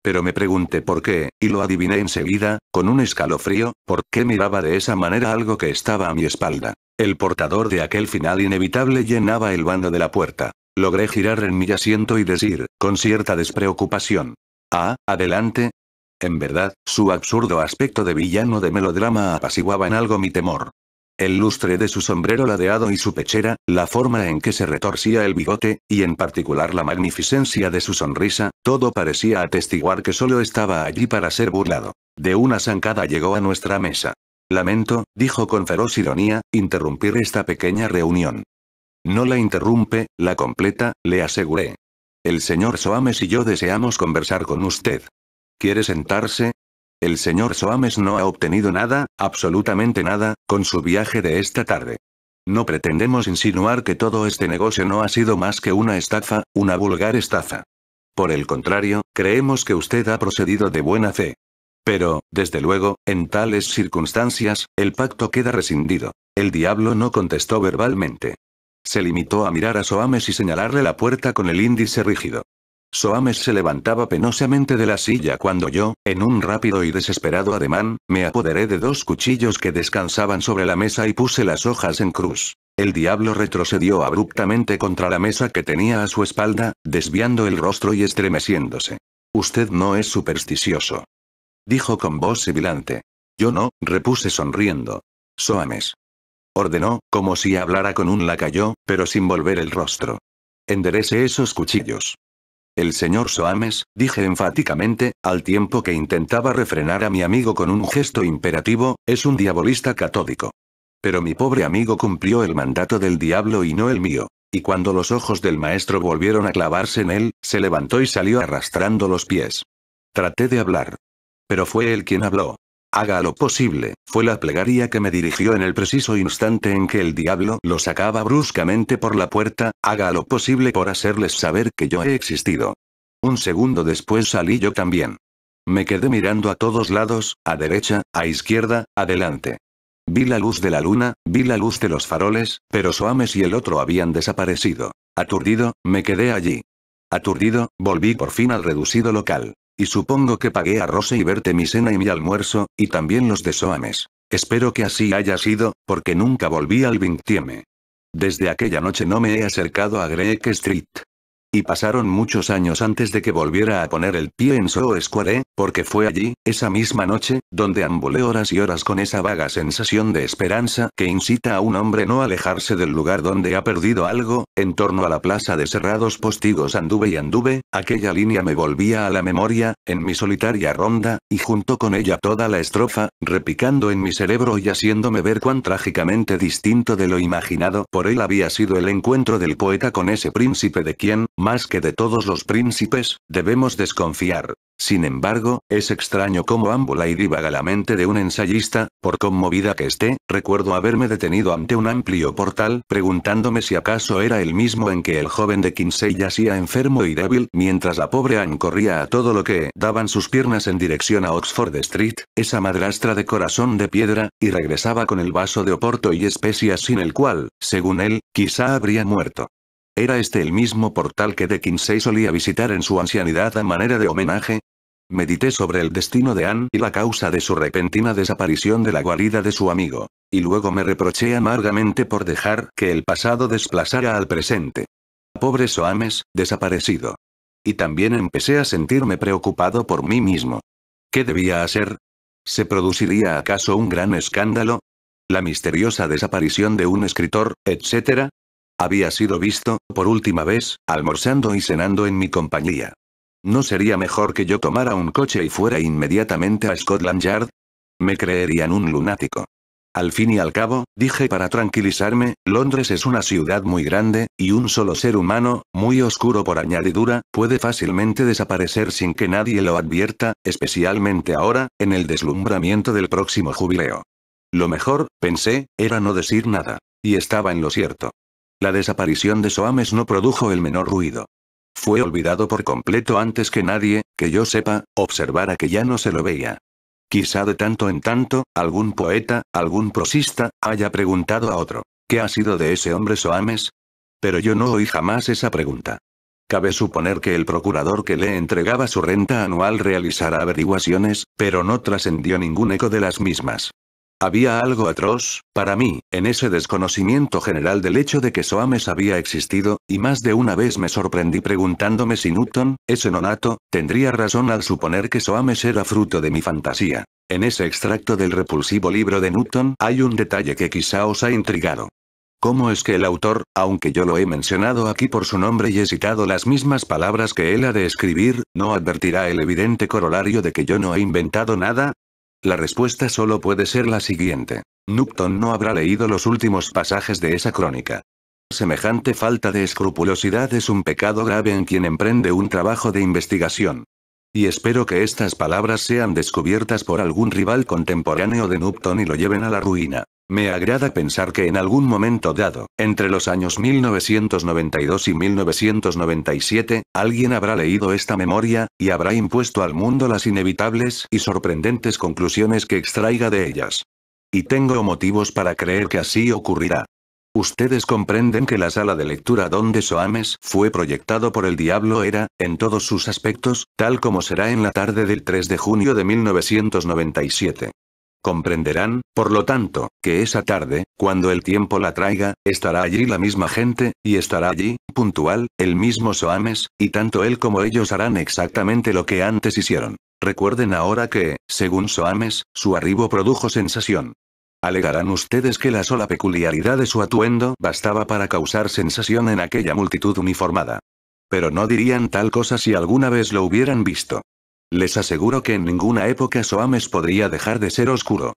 Pero me pregunté por qué, y lo adiviné enseguida, con un escalofrío, por qué miraba de esa manera algo que estaba a mi espalda. El portador de aquel final inevitable llenaba el vano de la puerta. Logré girar en mi asiento y decir, con cierta despreocupación. Ah, adelante. En verdad, su absurdo aspecto de villano de melodrama apaciguaba en algo mi temor. El lustre de su sombrero ladeado y su pechera, la forma en que se retorcía el bigote, y en particular la magnificencia de su sonrisa, todo parecía atestiguar que solo estaba allí para ser burlado. De una zancada llegó a nuestra mesa. Lamento, dijo con feroz ironía, interrumpir esta pequeña reunión. No la interrumpe, la completa, le aseguré. El señor Soames y yo deseamos conversar con usted. ¿Quiere sentarse? El señor Soames no ha obtenido nada, absolutamente nada, con su viaje de esta tarde. No pretendemos insinuar que todo este negocio no ha sido más que una estafa, una vulgar estafa. Por el contrario, creemos que usted ha procedido de buena fe. Pero, desde luego, en tales circunstancias, el pacto queda rescindido. El diablo no contestó verbalmente. Se limitó a mirar a Soames y señalarle la puerta con el índice rígido. Soames se levantaba penosamente de la silla cuando yo, en un rápido y desesperado ademán, me apoderé de 2 cuchillos que descansaban sobre la mesa y puse las hojas en cruz. El diablo retrocedió abruptamente contra la mesa que tenía a su espalda, desviando el rostro y estremeciéndose. Usted no es supersticioso. Dijo con voz sibilante. Yo no, repuse sonriendo. Soames. Ordenó, como si hablara con un lacayo, pero sin volver el rostro. Enderece esos cuchillos. El señor Soames, dije enfáticamente, al tiempo que intentaba refrenar a mi amigo con un gesto imperativo, es un diabolista catódico. Pero mi pobre amigo cumplió el mandato del diablo y no el mío. Y cuando los ojos del maestro volvieron a clavarse en él, se levantó y salió arrastrando los pies. Traté de hablar. Pero fue él quien habló. Haga lo posible, fue la plegaria que me dirigió en el preciso instante en que el diablo lo sacaba bruscamente por la puerta, haga lo posible por hacerles saber que yo he existido. Un segundo después salí yo también. Me quedé mirando a todos lados, a derecha, a izquierda, adelante. Vi la luz de la luna, vi la luz de los faroles, pero Soames y el otro habían desaparecido. Aturdido, me quedé allí. Aturdido, volví por fin al reducido local. Y supongo que pagué a Rose y Bertie mi cena y mi almuerzo, y también los de Soames. Espero que así haya sido, porque nunca volví al Victieme. Desde aquella noche no me he acercado a Greek Street. Y pasaron muchos años antes de que volviera a poner el pie en Soho Square, porque fue allí, esa misma noche, donde ambulé horas y horas con esa vaga sensación de esperanza que incita a un hombre no alejarse del lugar donde ha perdido algo. En torno a la plaza de cerrados postigos anduve y anduve, aquella línea me volvía a la memoria, en mi solitaria ronda, y junto con ella toda la estrofa, repicando en mi cerebro y haciéndome ver cuán trágicamente distinto de lo imaginado por él había sido el encuentro del poeta con ese príncipe de quien, más que de todos los príncipes, debemos desconfiar. Sin embargo, es extraño cómo ambula y divaga la mente de un ensayista, por conmovida que esté. Recuerdo haberme detenido ante un amplio portal, preguntándome si acaso era el mismo en que el joven de Kinsey yacía enfermo y débil, mientras la pobre Anne corría a todo lo que daban sus piernas en dirección a Oxford Street, esa madrastra de corazón de piedra, y regresaba con el vaso de oporto y especias sin el cual, según él, quizá habría muerto. ¿Era este el mismo portal que de Kinsey solía visitar en su ancianidad a manera de homenaje? Medité sobre el destino de Anne y la causa de su repentina desaparición de la guarida de su amigo. Y luego me reproché amargamente por dejar que el pasado desplazara al presente. Pobre Soames, desaparecido. Y también empecé a sentirme preocupado por mí mismo. ¿Qué debía hacer? ¿Se produciría acaso un gran escándalo? ¿La misteriosa desaparición de un escritor, etcétera? Había sido visto, por última vez, almorzando y cenando en mi compañía. ¿No sería mejor que yo tomara un coche y fuera inmediatamente a Scotland Yard? Me creerían un lunático. Al fin y al cabo, dije para tranquilizarme, Londres es una ciudad muy grande, y un solo ser humano, muy oscuro por añadidura, puede fácilmente desaparecer sin que nadie lo advierta, especialmente ahora, en el deslumbramiento del próximo jubileo. Lo mejor, pensé, era no decir nada. Y estaba en lo cierto. La desaparición de Soames no produjo el menor ruido. Fue olvidado por completo antes que nadie, que yo sepa, observara que ya no se lo veía. Quizá de tanto en tanto, algún poeta, algún prosista, haya preguntado a otro, ¿qué ha sido de ese hombre Soames? Pero yo no oí jamás esa pregunta. Cabe suponer que el procurador que le entregaba su renta anual realizara averiguaciones, pero no trascendió ningún eco de las mismas. Había algo atroz, para mí, en ese desconocimiento general del hecho de que Soames había existido, y más de una vez me sorprendí preguntándome si Newton, ese nonato, tendría razón al suponer que Soames era fruto de mi fantasía. En ese extracto del repulsivo libro de Newton hay un detalle que quizá os ha intrigado. ¿Cómo es que el autor, aunque yo lo he mencionado aquí por su nombre y he citado las mismas palabras que él ha de escribir, no advertirá el evidente corolario de que yo no he inventado nada? La respuesta solo puede ser la siguiente. Newton no habrá leído los últimos pasajes de esa crónica. Semejante falta de escrupulosidad es un pecado grave en quien emprende un trabajo de investigación. Y espero que estas palabras sean descubiertas por algún rival contemporáneo de Newton y lo lleven a la ruina. Me agrada pensar que en algún momento dado, entre los años 1992 y 1997, alguien habrá leído esta memoria, y habrá impuesto al mundo las inevitables y sorprendentes conclusiones que extraiga de ellas. Y tengo motivos para creer que así ocurrirá. Ustedes comprenden que la sala de lectura donde Soames fue proyectado por el diablo era, en todos sus aspectos, tal como será en la tarde del 3 de junio de 1997. Comprenderán, por lo tanto, que esa tarde, cuando el tiempo la traiga, estará allí la misma gente, y estará allí, puntual, el mismo Soames, y tanto él como ellos harán exactamente lo que antes hicieron. Recuerden ahora que, según Soames, su arribo produjo sensación. Alegarán ustedes que la sola peculiaridad de su atuendo bastaba para causar sensación en aquella multitud uniformada. Pero no dirían tal cosa si alguna vez lo hubieran visto. Les aseguro que en ninguna época Soames podría dejar de ser oscuro.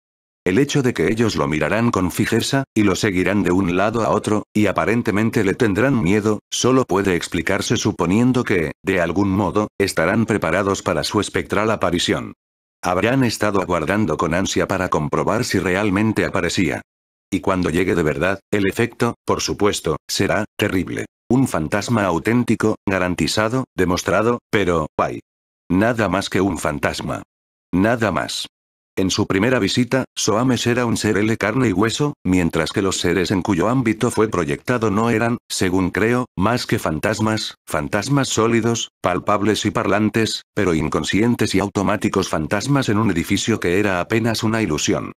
El hecho de que ellos lo mirarán con fijeza, y lo seguirán de un lado a otro, y aparentemente le tendrán miedo, solo puede explicarse suponiendo que, de algún modo, estarán preparados para su espectral aparición. Habrán estado aguardando con ansia para comprobar si realmente aparecía. Y cuando llegue de verdad, el efecto, por supuesto, será terrible. Un fantasma auténtico, garantizado, demostrado, pero, ¡ay! Nada más que un fantasma. Nada más. En su primera visita, Soames era un ser de carne y hueso, mientras que los seres en cuyo ámbito fue proyectado no eran, según creo, más que fantasmas sólidos, palpables y parlantes, pero inconscientes y automáticos fantasmas en un edificio que era apenas una ilusión.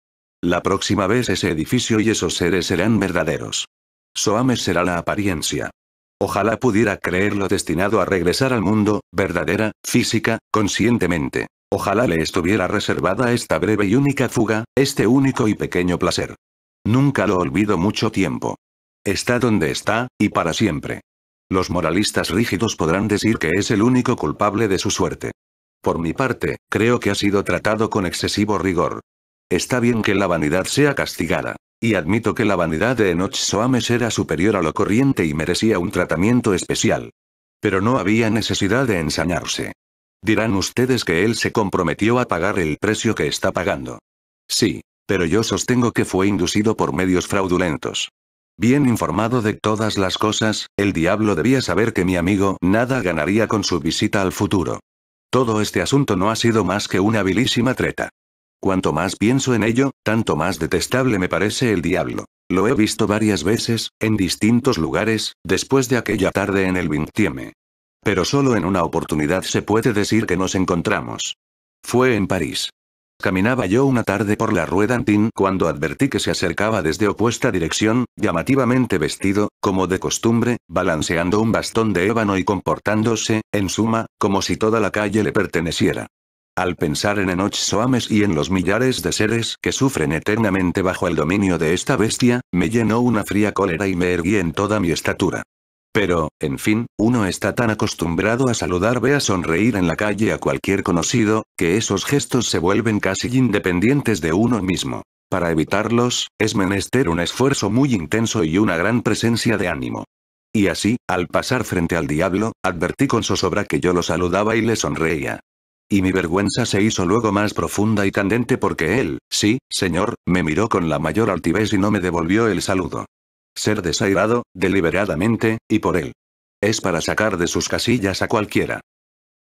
La próxima vez ese edificio y esos seres serán verdaderos. Soames será la apariencia. Ojalá pudiera creerlo destinado a regresar al mundo, verdadera, física, conscientemente. Ojalá le estuviera reservada esta breve y única fuga, este único y pequeño placer. Nunca lo olvido mucho tiempo. Está donde está, y para siempre. Los moralistas rígidos podrán decir que es el único culpable de su suerte. Por mi parte, creo que ha sido tratado con excesivo rigor. Está bien que la vanidad sea castigada. Y admito que la vanidad de Enoch Soames era superior a lo corriente y merecía un tratamiento especial. Pero no había necesidad de ensañarse. Dirán ustedes que él se comprometió a pagar el precio que está pagando. Sí, pero yo sostengo que fue inducido por medios fraudulentos. Bien informado de todas las cosas, el diablo debía saber que mi amigo nada ganaría con su visita al futuro. Todo este asunto no ha sido más que una vilísima treta. Cuanto más pienso en ello, tanto más detestable me parece el diablo. Lo he visto varias veces, en distintos lugares, después de aquella tarde en el 20. Pero solo en una oportunidad se puede decir que nos encontramos. Fue en París. Caminaba yo una tarde por la Rue d'Antin cuando advertí que se acercaba desde opuesta dirección, llamativamente vestido, como de costumbre, balanceando un bastón de ébano y comportándose, en suma, como si toda la calle le perteneciera. Al pensar en Enoch Soames y en los millares de seres que sufren eternamente bajo el dominio de esta bestia, me llenó una fría cólera y me erguí en toda mi estatura. Pero, en fin, uno está tan acostumbrado a saludar a sonreír en la calle a cualquier conocido, que esos gestos se vuelven casi independientes de uno mismo. Para evitarlos, es menester un esfuerzo muy intenso y una gran presencia de ánimo. Y así, al pasar frente al diablo, advertí con zozobra que yo lo saludaba y le sonreía. Y mi vergüenza se hizo luego más profunda y candente porque él, sí, señor, me miró con la mayor altivez y no me devolvió el saludo. Ser desairado, deliberadamente, y por él. Es para sacar de sus casillas a cualquiera.